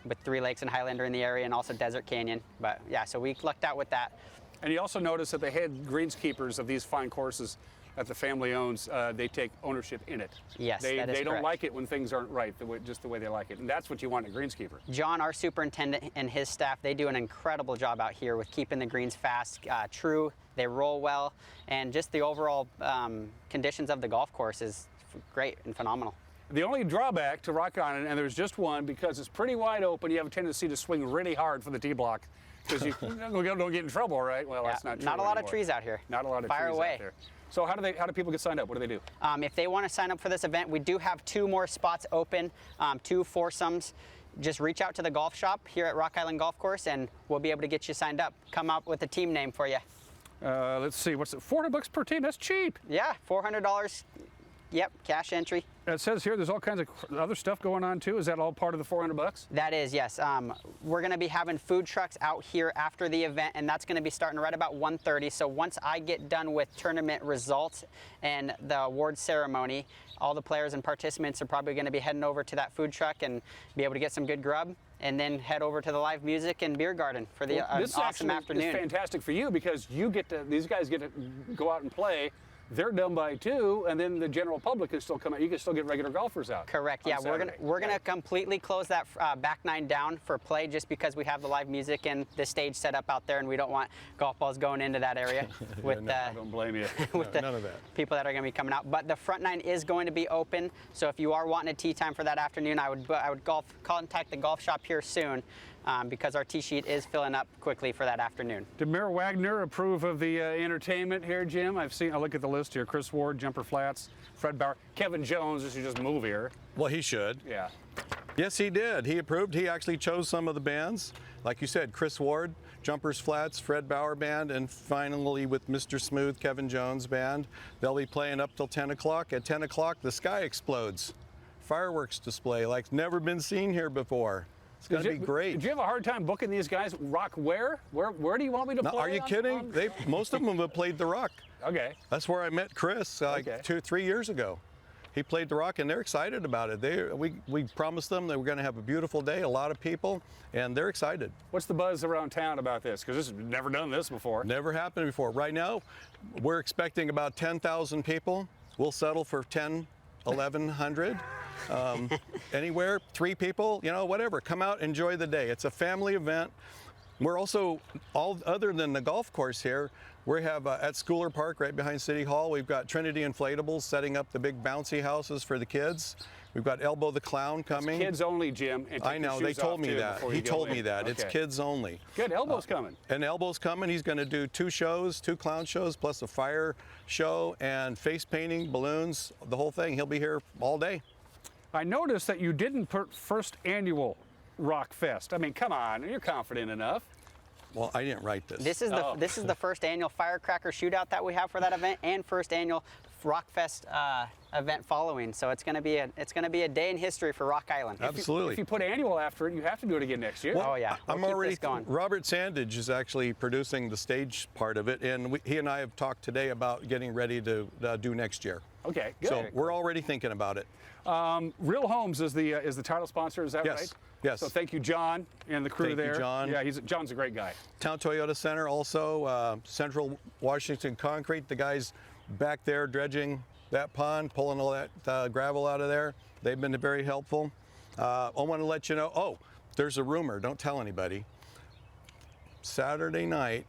with 3 lakes and Highlander in the area and also Desert Canyon. But yeah, so we lucked out with that. And you also notice that the head greenskeepers of these fine courses that the family owns, they take ownership in it. Yes, they that is don't correct. like it when things aren't right, just the way they like it. And that's what you want in a greenskeeper. John, our superintendent, and his staff, they do an incredible job out here with keeping the greens fast, true, they roll well, and just the overall conditions of the golf course is great and phenomenal. The only drawback to Rock Island, and there's just one, because it's pretty wide open, you have a tendency to swing really hard for the tee block, because you don't get in trouble, right? Well, that's not true Not a lot anymore. of trees out here. Not a lot of Fire trees away. out there. So how do people get signed up? What do they do? If they want to sign up for this event, we do have 2 more spots open, 2 foursomes. Just reach out to the golf shop here at Rock Island Golf Course, and we'll be able to get you signed up. Come up with a team name for you. Let's see, what's it? $400 per team? That's cheap. Yeah, $400. Yep, cash entry. It says here there's all kinds of other stuff going on too. Is that all part of the $400? That is, yes. We're going to be having food trucks out here after the event, and that's going to be starting right about 1:30. So once I get done with tournament results and the award ceremony, all the players and participants are probably going to be heading over to that food truck and be able to get some good grub, and then head over to the live music and beer garden for the this awesome afternoon. This is fantastic for you, because these guys get to go out and play. They're done by 2, and then the general public can still come out. You can still get regular golfers out. Correct. Yeah, we're gonna completely close that back 9 down for play, just because we have the live music and the stage set up out there, and we don't want golf balls going into that area with I don't blame you. with none of that. people that are going to be coming out. But the front 9 is going to be open, so if you are wanting a tee time for that afternoon, I would contact the golf shop here soon. Because our tee sheet is filling up quickly for that afternoon. Did Mayor Wagner approve of the entertainment here, Jim? I look at the list here. Chris Ward, Jumper Flats, Fred Bauer, Kevin Jones. This should just move here. Well, he should. Yeah. Yes, he did. He approved. He actually chose some of the bands. Like you said, Chris Ward, Jumpers Flats, Fred Bauer Band, and finally with Mr. Smooth, Kevin Jones Band. They'll be playing up till 10 o'clock. At 10 o'clock, the sky explodes. Fireworks display like never been seen here before. It's going to be great. Did you have a hard time booking these guys? Rock where? Where do you want me to play? Are you kidding? Most of them have played the Rock. Okay. That's where I met Chris like 2-3 years ago. He played the Rock, and they're excited about it. We promised them that we're going to have a beautiful day, a lot of people, and they're excited. What's the buzz around town about this? Because this has never done this before. Never happened before. Right now, we're expecting about 10,000 people. We'll settle for 1,100. Anywhere, 3 people, whatever. Come out, enjoy the day. It's a family event. We're also, other than the golf course here, we have at Schooler Park right behind City Hall, we've got Trinity Inflatables setting up the big bouncy houses for the kids. We've got Elbow the Clown coming. It's kids only, Jim. And I know, they told me that. He told me that. It's kids only. Good, Elbow's coming. And Elbow's coming. He's going to do 2 shows, 2 clown shows, plus a fire show and face painting, balloons, the whole thing. He'll be here all day. I noticed that you didn't put first annual Rock Fest. I mean, come on, you're confident enough. Well, I didn't write this. This is the first annual firecracker shootout that we have for that event, and first annual Rock Fest event following. So it's going to be a day in history for Rock Island. Absolutely. If you put annual after it, you have to do it again next year. Well, oh yeah, I'm already going. Robert Sandage is actually producing the stage part of it, and he and I have talked today about getting ready to do next year. Okay, good. So we're already thinking about it. Real Homes is the title sponsor. Is that right? Yes. So thank you, John, and the crew there. Thank you, John. Yeah, John's a great guy. Town Toyota Center also, Central Washington Concrete, the guys back there dredging that pond, pulling all that gravel out of there. They've been very helpful. I want to let you know, there's a rumor, don't tell anybody. Saturday night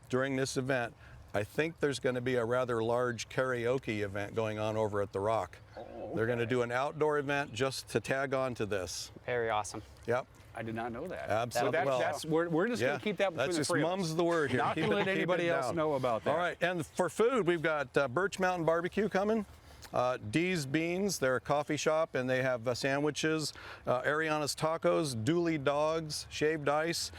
during this event, I think there's going to be a rather large karaoke event going on over at the Rock. They're going to do an outdoor event just to tag on to this. Very awesome. Yep. I did not know that. Absolutely. We're just going to keep that between that's the just three of us. mum's the word here. Not going to let anybody else know about that. All right, and for food, we've got Birch Mountain Barbecue coming. Dee's Beans, they're a coffee shop, and they have sandwiches. Ariana's Tacos, Dooley Dogs, Shaved Ice.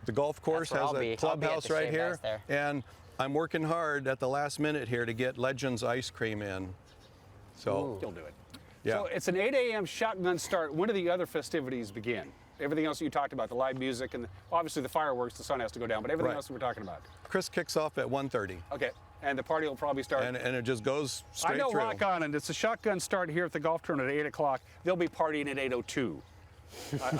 The golf course has a clubhouse right here. And I'm working hard at the last minute here to get Legends ice cream in. So you'll do it. Yeah. So it's an 8 a.m. shotgun start. When do the other festivities begin? Everything else you talked about, the live music and obviously the fireworks, the sun has to go down, but everything else we're talking about. Chris kicks off at 1:30. Okay, and the party will probably start. And it just goes straight through. I know Rock Island, it's a shotgun start here at the golf tournament at 8 o'clock. They'll be partying at 8:02.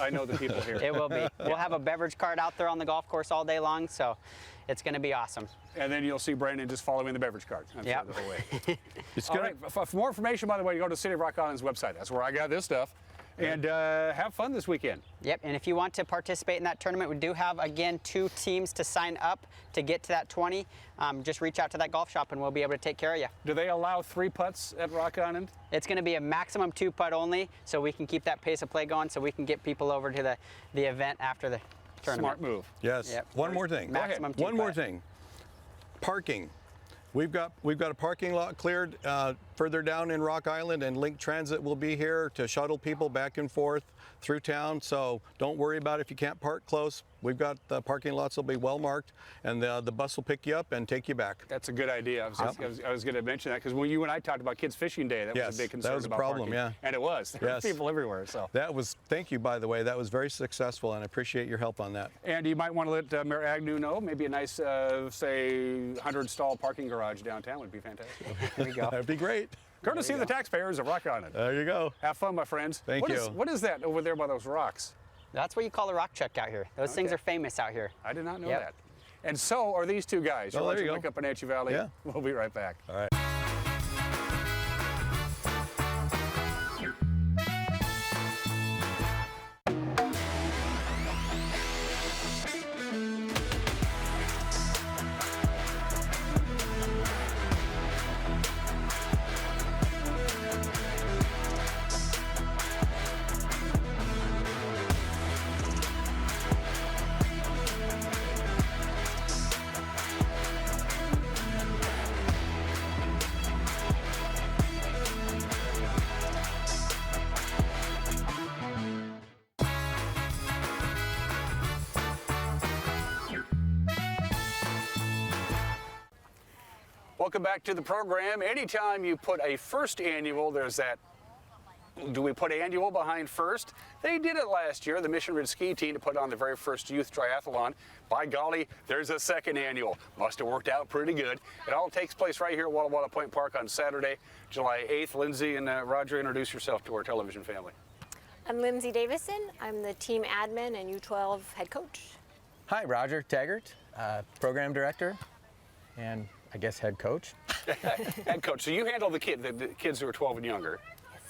I know the people here. It will be. We'll have a beverage cart out there on the golf course all day long, so it's going to be awesome. And then you'll see Brandon just following the beverage cart. Yeah. The whole way. All right, for more information, by the way, you go to City of Rock Island's website. That's where I got this stuff. And have fun this weekend. Yep, and if you want to participate in that tournament, we do have, again, 2 teams to sign up to get to that 20. Just reach out to that golf shop and we'll be able to take care of you. Do they allow 3 putts at Rock Island? It's going to be a maximum 2 putt only, so we can keep that pace of play going, so we can get people over to the event after the tournament. Smart move. Yes. Yep. One more thing. Maximum 2 One more putt. thing. Parking. We've got a parking lot cleared further down in Rock Island, and Link Transit will be here to shuttle people back and forth through town. So don't worry about if you can't park close. We've got the parking lots will be well marked, and the bus will pick you up and take you back. That's a good idea. I was going to mention that because when you and I talked about Kids Fishing Day, that was a big concern. That was a about problem, parking. yeah. And it was. There were people everywhere. So that was. Thank you, by the way. That was very successful, and I appreciate your help on that. And you might want to let Mayor Agnew know. Maybe a nice, say, 100-stall parking garage downtown would be fantastic. There you go. That'd be great. Courtesy of the taxpayers of Rock Island. There you go. Have fun, my friends. Thank you. What is that over there by those rocks? That's what you call a rock check out here. Those things are famous out here. I did not know that. And so are these 2 guys. You're watching Wake Up Wenatchee Valley. Yeah. We'll be right back. All right. Welcome back to the program. Anytime you put a first annual, there's that do we put annual behind first? They did it last year, the Mission Ridge ski team, to put on the very first youth triathlon. By golly, there's a second annual. Must have worked out pretty good. It all takes place right here at Walla Walla Point Park on Saturday, July 8th. Lindsay and Roger, introduce yourself to our television family. I'm Lindsay Davison. I'm the team admin and U12 head coach. Hi, Roger Taggart, program director, and I guess head coach. Head coach. So you handle the kids who are 12 and younger. Yes.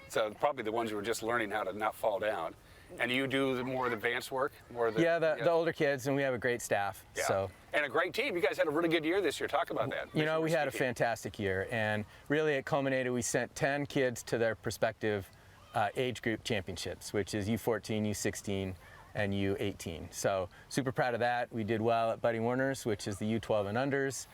So probably the ones who are just learning how to not fall down. And you do the more advanced work? The older kids, and we have a great staff. Yeah. So. And a great team. You guys had a really good year this year. Talk about that. You know, we had a fantastic year, and really it culminated. We sent 10 kids to their respective age group championships, which is U14, U16, and U18. So super proud of that. We did well at Buddy Warner's, which is the U12 and unders.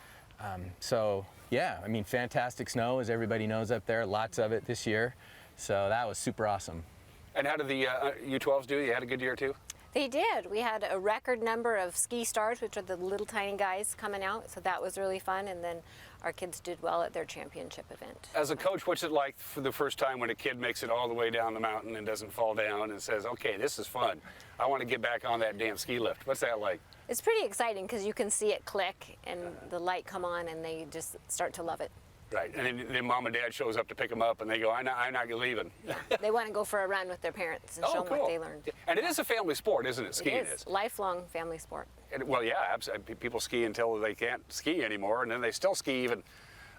So yeah, I mean, fantastic snow, as everybody knows up there. Lots of it this year. So that was super awesome. And how did the U12s do? You had a good year too? They did. We had a record number of ski stars, which are the little tiny guys coming out. So that was really fun. And then our kids did well at their championship event. As a coach, what's it like for the first time when a kid makes it all the way down the mountain and doesn't fall down and says, okay, this is fun. I want to get back on that damn ski lift. What's that like? It's pretty exciting because you can see it click and the light come on and they just start to love it. Right, and then mom and dad shows up to pick them up and they go, I'm not leaving. They want to go for a run with their parents and show them what they learned. And it is a family sport, isn't it? Skiing is. Lifelong family sport. And, well, yeah, absolutely. People ski until they can't ski anymore, and then they still ski even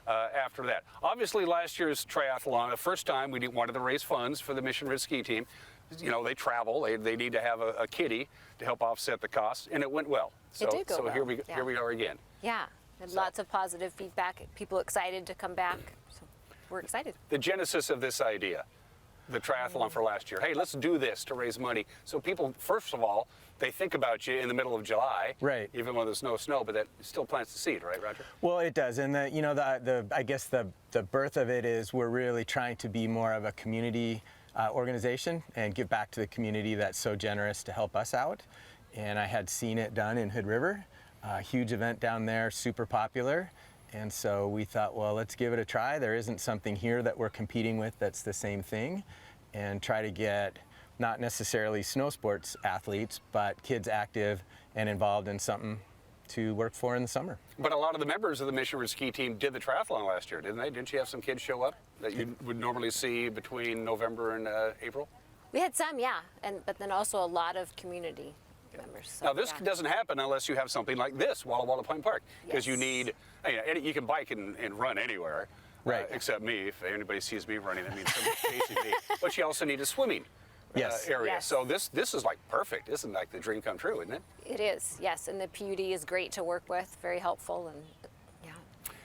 after that. Obviously, last year's triathlon, the first time we wanted to raise funds for the Mission Ridge ski team. You know, they travel, they need to have a kiddie to help offset the costs, and it went well. So, it did go well. Here we are again. Yeah. Lots of positive feedback, people excited to come back, so we're excited. The genesis of this idea, the triathlon for last year, hey, let's do this to raise money. So people, first of all, they think about you in the middle of July, right? Even when there's no snow, but that still plants the seed, right, Roger? Well, it does, and I guess the birth of it is we're really trying to be more of a community organization and give back to the community that's so generous to help us out. And I had seen it done in Hood River. Huge event down there, super popular, and so we thought, well, let's give it a try. There isn't something here that we're competing with that's the same thing, and try to get not necessarily snow sports athletes, but kids active and involved in something to work for in the summer. But a lot of the members of the Mission Ridge ski team did the triathlon last year, didn't they? Didn't you have some kids show up that you would normally see between November and April? We had some, yeah, but then also a lot of community members. So, now this doesn't happen unless you have something like this, Walla Walla Point Park, because you need, you can bike and run anywhere, right? Except me. If anybody sees me running, that means someone's chasing me. But you also need a swimming area. Yes. So this is like perfect. This is like the dream come true, isn't it? It is, yes. And the PUD is great to work with, very helpful, and yeah.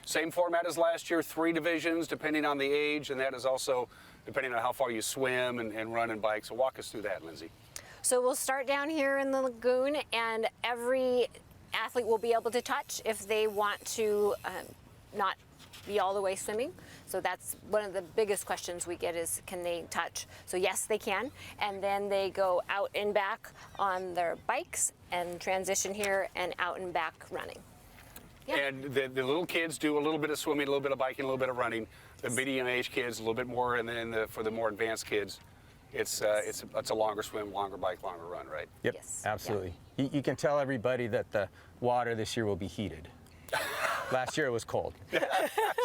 Same format as last year, 3 divisions depending on the age, and that is also depending on how far you swim and run and bike. So walk us through that, Lindsay. So we'll start down here in the lagoon, and every athlete will be able to touch if they want to not be all the way swimming. So that's one of the biggest questions we get is, can they touch? So yes, they can. And then they go out and back on their bikes and transition here and out and back running. Yeah. And the little kids do a little bit of swimming, a little bit of biking, a little bit of running. The medium age kids, a little bit more, and then for the more advanced kids, it's a longer swim, longer bike, longer run, right? Yep, yes. Absolutely. Yeah. You can tell everybody that the water this year will be heated. Last year it was cold,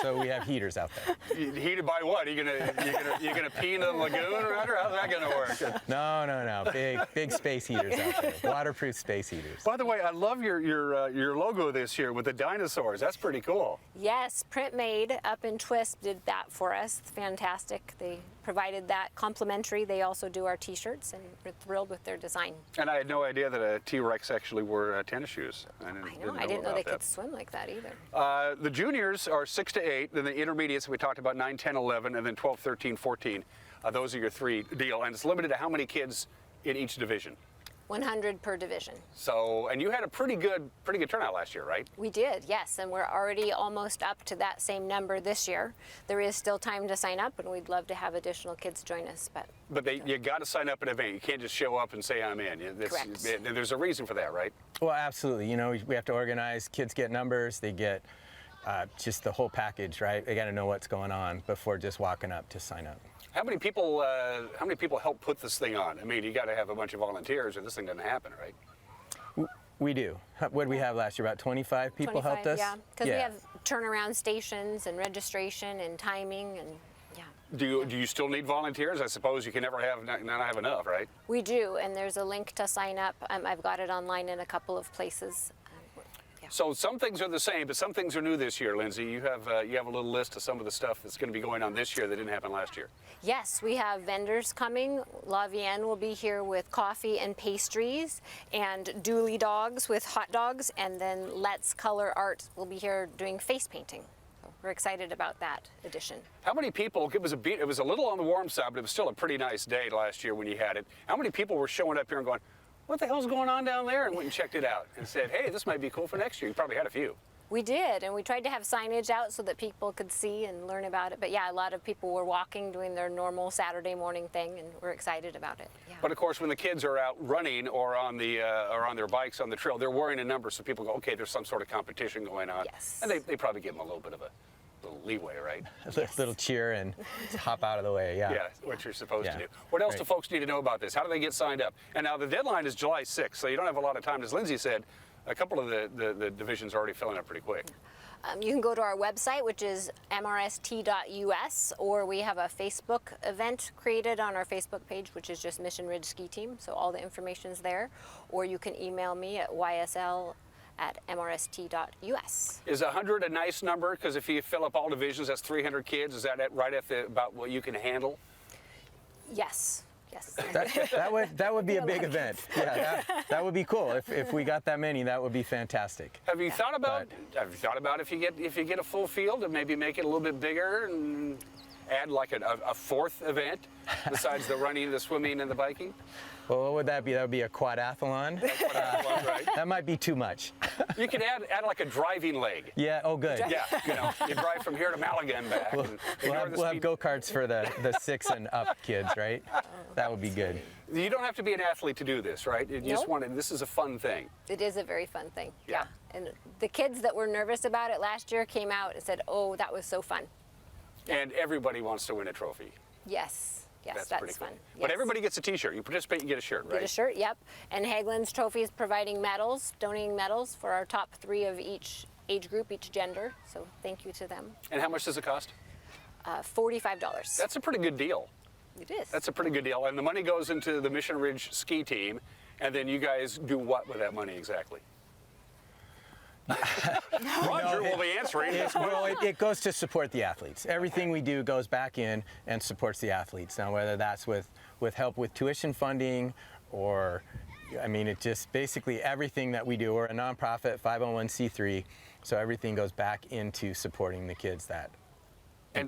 so we have heaters out there. Heated by what? You gonna pee in the lagoon, Roger? How's that gonna work? No. Big space heaters out there. Waterproof space heaters. By the way, I love your logo this year with the dinosaurs. That's pretty cool. Yes, Print Made up in Twist did that for us. It's fantastic. They provided that complimentary. They also do our T-shirts, and we're thrilled with their design. And I had no idea that a T-Rex actually wore tennis shoes. I didn't know they could swim like that either. The juniors are 6 to 8, then the intermediates we talked about 9, 10, 11, and then 12, 13, 14. Those are your 3 deal, and it's limited to how many kids in each division? 100 per division. So, and you had a pretty good turnout last year, right? We did, yes, and we're already almost up to that same number this year. There is still time to sign up, and we'd love to have additional kids join us. But you got to sign up in advance. You can't just show up and say I'm in. Correct. There's a reason for that, right? Well, absolutely. You know, we have to organize. Kids get numbers. They get just the whole package, right? They got to know what's going on before just walking up to sign up. How many people help put this thing on? I mean, you got to have a bunch of volunteers, or this thing doesn't happen, right? We do. What did we have last year? About 25 people helped us? Yeah, because we have turnaround stations and registration and timing and yeah. Do you still need volunteers? I suppose you can never have not have enough, right? We do, and there's a link to sign up. I've got it online in a couple of places. So some things are the same, but some things are new this year, Lindsay. You have a little list of some of the stuff that's going to be going on this year that didn't happen last year. Yes, we have vendors coming. La Vienne will be here with coffee and pastries, and Dooley Dogs with hot dogs, and then Let's Color Art will be here doing face painting. So we're excited about that addition. How many people? It was a little on the warm side, but it was still a pretty nice day last year when you had it. How many people were showing up here and going, what the hell's going on down there? And went and checked it out and said, hey, this might be cool for next year. You probably had a few. We did, and we tried to have signage out so that people could see and learn about it. But yeah, a lot of people were walking, doing their normal Saturday morning thing, and we're excited about it. Yeah. But of course, when the kids are out running or on their bikes on the trail, they're wearing a number, so people go, okay, there's some sort of competition going on. Yes. And they probably give them a little bit of a little leeway, right? A little cheer and hop out of the way, yeah. Yeah, what you're supposed to do. What else do folks need to know about this? How do they get signed up? And now the deadline is July 6th, so you don't have a lot of time. As Lindsay said, a couple of the divisions are already filling up pretty quick. You can go to our website, which is mrst.us, or we have a Facebook event created on our Facebook page, which is just Mission Ridge Ski Team, so all the information's there. Or you can email me at ysl@mrst.us. Is 100 a nice number? Because if you fill up all divisions, that's 300 kids. Is that right at about what you can handle? Yes. Yes. That would be a big event. Yeah, that would be cool. If we got that many, that would be fantastic. Have you thought about if you get a full field and maybe make it a little bit bigger and add like a fourth event besides the running, the swimming, and the biking? Well, what would that be? That would be a quadathlon. Right? That might be too much. You could add like a driving leg. Yeah. Oh, good. Yeah. You drive from here to Malaga and back. We'll have go-karts for the 6 and up kids, right? That would be good. You don't have to be an athlete to do this, right? You just this is a fun thing. It is a very fun thing. Yeah. And the kids that were nervous about it last year came out and said, "Oh, that was so fun." And everybody wants to win a trophy. Yes. Yes, that's pretty fun. But everybody gets a T-shirt. You participate, you get a shirt, right? Get a shirt, yep. And Hageland's Trophy is providing medals, donating medals for our top 3 of each age group, each gender. So thank you to them. And how much does it cost? $45. That's a pretty good deal. It is. That's a pretty good deal. And the money goes into the Mission Ridge Ski Team. And then you guys do what with that money exactly? Roger will be answering. It goes to support the athletes. Everything we do goes back in and supports the athletes. Now, whether that's with help with tuition funding or, I mean, it just basically everything that we do. We're a nonprofit 501c3, so everything goes back into supporting the kids that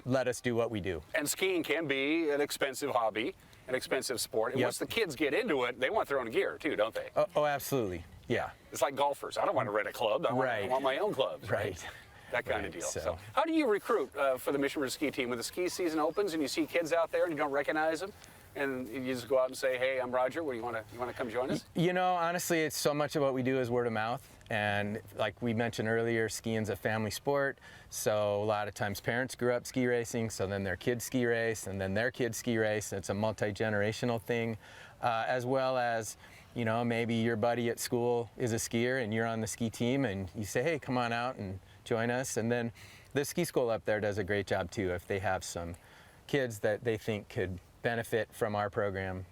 let us do what we do. And skiing can be an expensive hobby, an expensive sport. And once the kids get into it, they want their own gear too, don't they? Oh, absolutely. Yeah. It's like golfers. I don't want to rent a club. I want my own clubs. Right. That kind of deal. So how do you recruit for the Mission Ridge Ski Team? When the ski season opens and you see kids out there and you don't recognize them, and you just go out and say, "Hey, I'm Roger. You want to come join us?" You know, honestly, it's so much of what we do is word of mouth. And like we mentioned earlier, skiing's a family sport. So a lot of times parents grew up ski racing, so then their kids ski race, and then their kids ski race. It's a multi-generational thing, as well as, you know, maybe your buddy at school is a skier and you're on the ski team and you say, hey, come on out and join us. And then the ski school up there does a great job too. If they have some kids that they think could benefit from our program,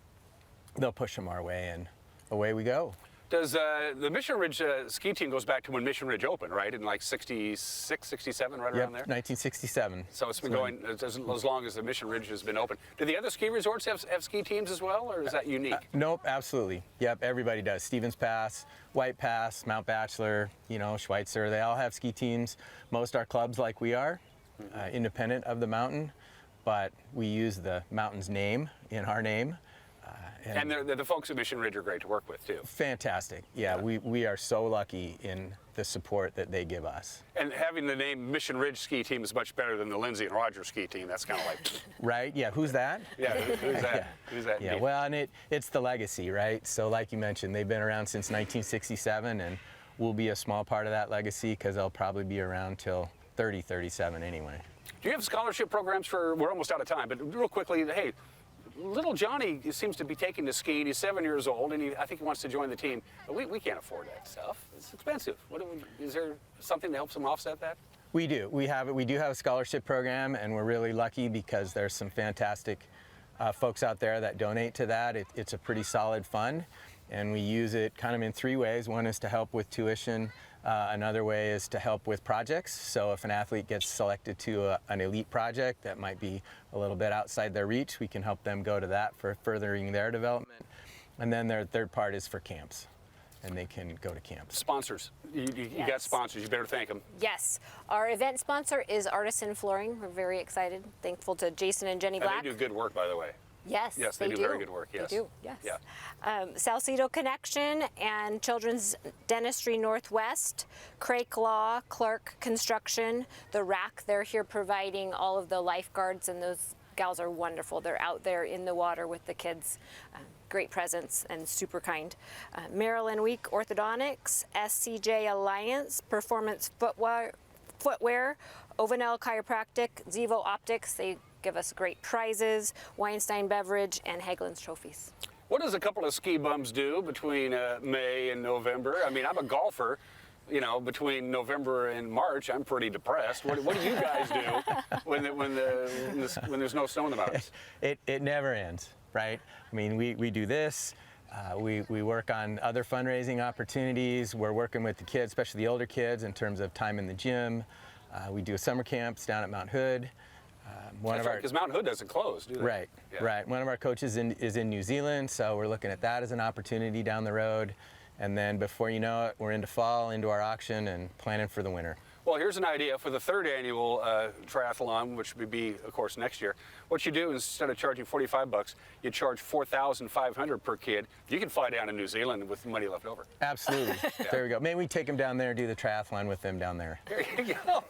they'll push them our way and away we go. Does the Mission Ridge Ski Team goes back to when Mission Ridge opened, right? In like 66, 67, right around there? 1967. So it's been going as long as the Mission Ridge has been open. Do the other ski resorts have ski teams as well, or is that unique? Nope, absolutely. Yep, everybody does. Stevens Pass, White Pass, Mount Bachelor, you know, Schweitzer, they all have ski teams. Most are clubs like we are, independent of the mountain, but we use the mountain's name in our name. And the folks at Mission Ridge are great to work with, too. Fantastic. Yeah, we are so lucky in the support that they give us. And having the name Mission Ridge Ski Team is much better than the Lindsay and Roger Ski Team. That's kind of like... Right? Yeah, who's that? Yeah, who's that? Yeah. Who's that? Yeah, well, and it's the legacy, right? So like you mentioned, they've been around since 1967, and we'll be a small part of that legacy because they'll probably be around till 37 anyway. Do you have scholarship programs for, we're almost out of time, but real quickly, hey, little Johnny seems to be taking to skiing. He's 7 years old, and I think he wants to join the team. But we can't afford that stuff. It's expensive. Is there something that helps him offset that? We do. We do have a scholarship program, and we're really lucky because there's some fantastic folks out there that donate to that. It's a pretty solid fund, and we use it kind of in 3 ways. One is to help with tuition. Another way is to help with projects. So if an athlete gets selected to an elite project that might be a little bit outside their reach, we can help them go to that for furthering their development. And then their third part is for camps, and they can go to camps. Sponsors. You got sponsors. You better thank them. Yes. Our event sponsor is Artisan Flooring. We're very excited. Thankful to Jason and Jenny Black. And they do good work, by the way. Yes, yes, they do very good work. Yes, they do. Yes. Yeah. Salcedo Connection and Children's Dentistry Northwest, Crake Law, Clark Construction, the RAC. They're here providing all of the lifeguards, and those gals are wonderful. They're out there in the water with the kids. Great presence and super kind. Maryland Week Orthodontics, SCJ Alliance, Performance Footwear, Ovanel Chiropractic, Zevo Optics. They give us great prizes, Weinstein Beverage, and Hagelin's Trophies. What does a couple of ski bums do between May and November? I mean, I'm a golfer. You know, between November and March, I'm pretty depressed. What do you guys do when there's no snow in the mountains? It never ends, right? I mean, we do this. We work on other fundraising opportunities. We're working with the kids, especially the older kids, in terms of time in the gym. We do summer camps down at Mount Hood. Because Mount Hood doesn't close, do they? Right, right. One of our coaches is in New Zealand, so we're looking at that as an opportunity down the road. And then before you know it, we're into fall, into our auction, and planning for the winter. Well, here's an idea for the 3rd annual triathlon, which would be, of course, next year. What you do, instead of charging $45, you charge $4,500 per kid. You can fly down to New Zealand with money left over. Absolutely. Yeah. There we go. Maybe we take them down there and do the triathlon with them down there. There you go.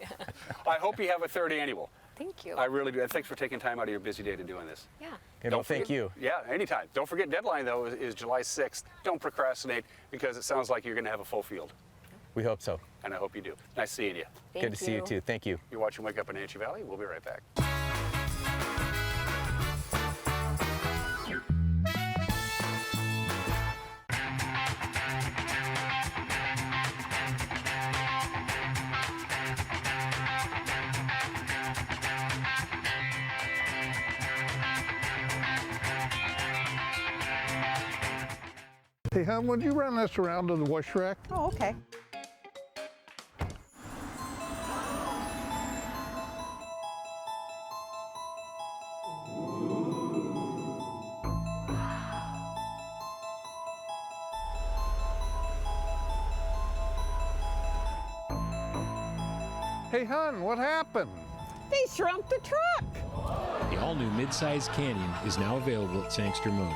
I hope you have a 3rd annual. Thank you. I really do. Thanks for taking time out of your busy day to doing this. Yeah. Well, thank you. Yeah, anytime. Don't forget, deadline, though, is July 6th. Don't procrastinate, because it sounds like you're going to have a full field. We hope so. And I hope you do. Nice seeing you. Good to see you, too. Thank you. You're watching Wake Up in Wenatchee Valley. We'll be right back. Hey, hon, would you run this around to the wash rack? Oh, okay. Hey, hon, what happened? They shrunk the truck. The all-new mid-size Canyon is now available at Sangster Motors.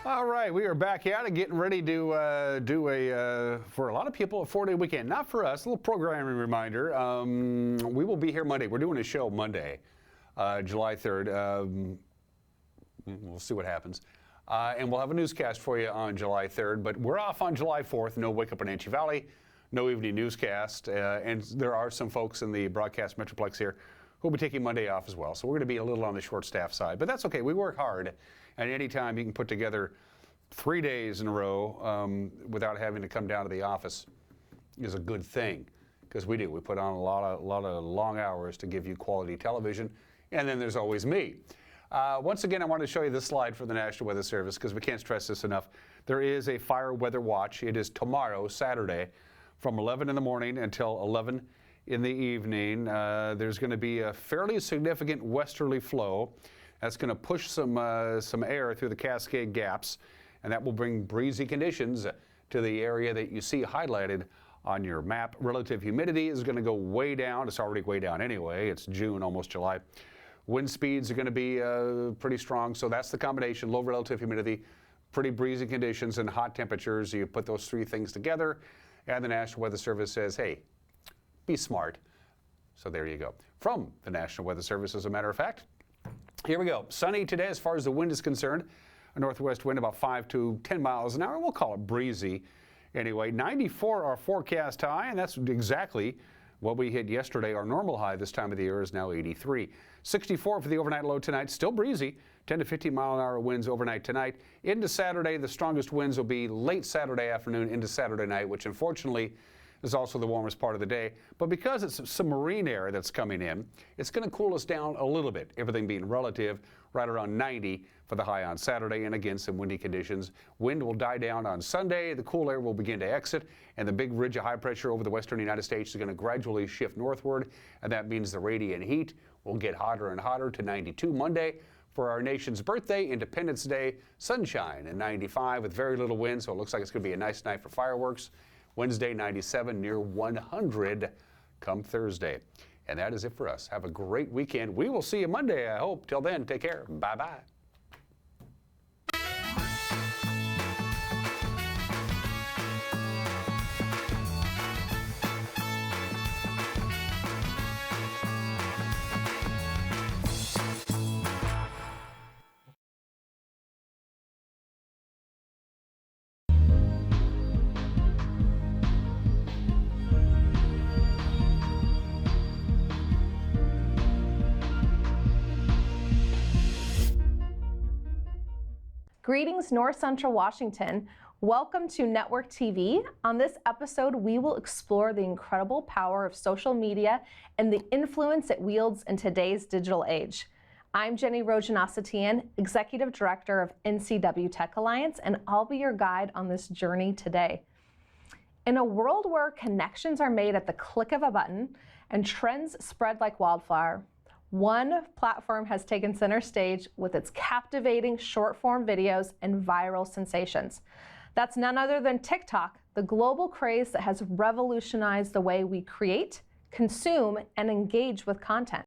All right, we are back at it, getting ready to do for a lot of people, a 4-day weekend. Not for us, a little programming reminder. We will be here Monday. We're doing a show Monday, July 3rd. We'll see what happens. And we'll have a newscast for you on July 3rd, but we're off on July 4th. No Wake Up in Wenatchee Valley, no evening newscast. And there are some folks in the broadcast metroplex here who will be taking Monday off as well. So we're going to be a little on the short staff side, but that's okay. We work hard. And anytime you can put together 3 days in a row without having to come down to the office is a good thing, because we do. We put on a lot of long hours to give you quality television, and then there's always me. Once again, I want to show you this slide for the National Weather Service, because we can't stress this enough. There is a fire weather watch. It is tomorrow, Saturday, from 11 in the morning until 11 in the evening. There's going to be a fairly significant westerly flow. That's going to push some air through the Cascade Gaps, and that will bring breezy conditions to the area that you see highlighted on your map. Relative humidity is going to go way down. It's already way down anyway. It's June, almost July. Wind speeds are going to be pretty strong, so that's the combination: low relative humidity, pretty breezy conditions, and hot temperatures. You put those 3 things together, and the National Weather Service says, hey, be smart. So there you go. From the National Weather Service, as a matter of fact, here we go. Sunny today as far as the wind is concerned. A northwest wind about 5 to 10 miles an hour. We'll call it breezy. Anyway, 94 our forecast high, and that's exactly what we hit yesterday. Our normal high this time of the year is now 83. 64 for the overnight low tonight. Still breezy. 10 to 15 mile an hour winds overnight tonight. Into Saturday, the strongest winds will be late Saturday afternoon into Saturday night, which unfortunately is also the warmest part of the day. But because it's some marine air that's coming in, it's going to cool us down a little bit, everything being relative, right around 90 for the high on Saturday, and again, some windy conditions. Wind will die down on Sunday, the cool air will begin to exit, and the big ridge of high pressure over the western United States is going to gradually shift northward, and that means the radiant heat will get hotter and hotter to 92 Monday. For our nation's birthday, Independence Day, sunshine and 95 with very little wind, so it looks like it's going to be a nice night for fireworks. Wednesday, 97, near 100 come Thursday. And that is it for us. Have a great weekend. We will see you Monday, I hope. Till then, take care. Bye-bye. Greetings, North Central Washington. Welcome to Network TV. On this episode, we will explore the incredible power of social media and the influence it wields in today's digital age. I'm Jenny Rojanasatian, Executive Director of NCW Tech Alliance, and I'll be your guide on this journey today. In a world where connections are made at the click of a button and trends spread like wildfire, one platform has taken center stage with its captivating short-form videos and viral sensations. That's none other than TikTok, the global craze that has revolutionized the way we create, consume, and engage with content.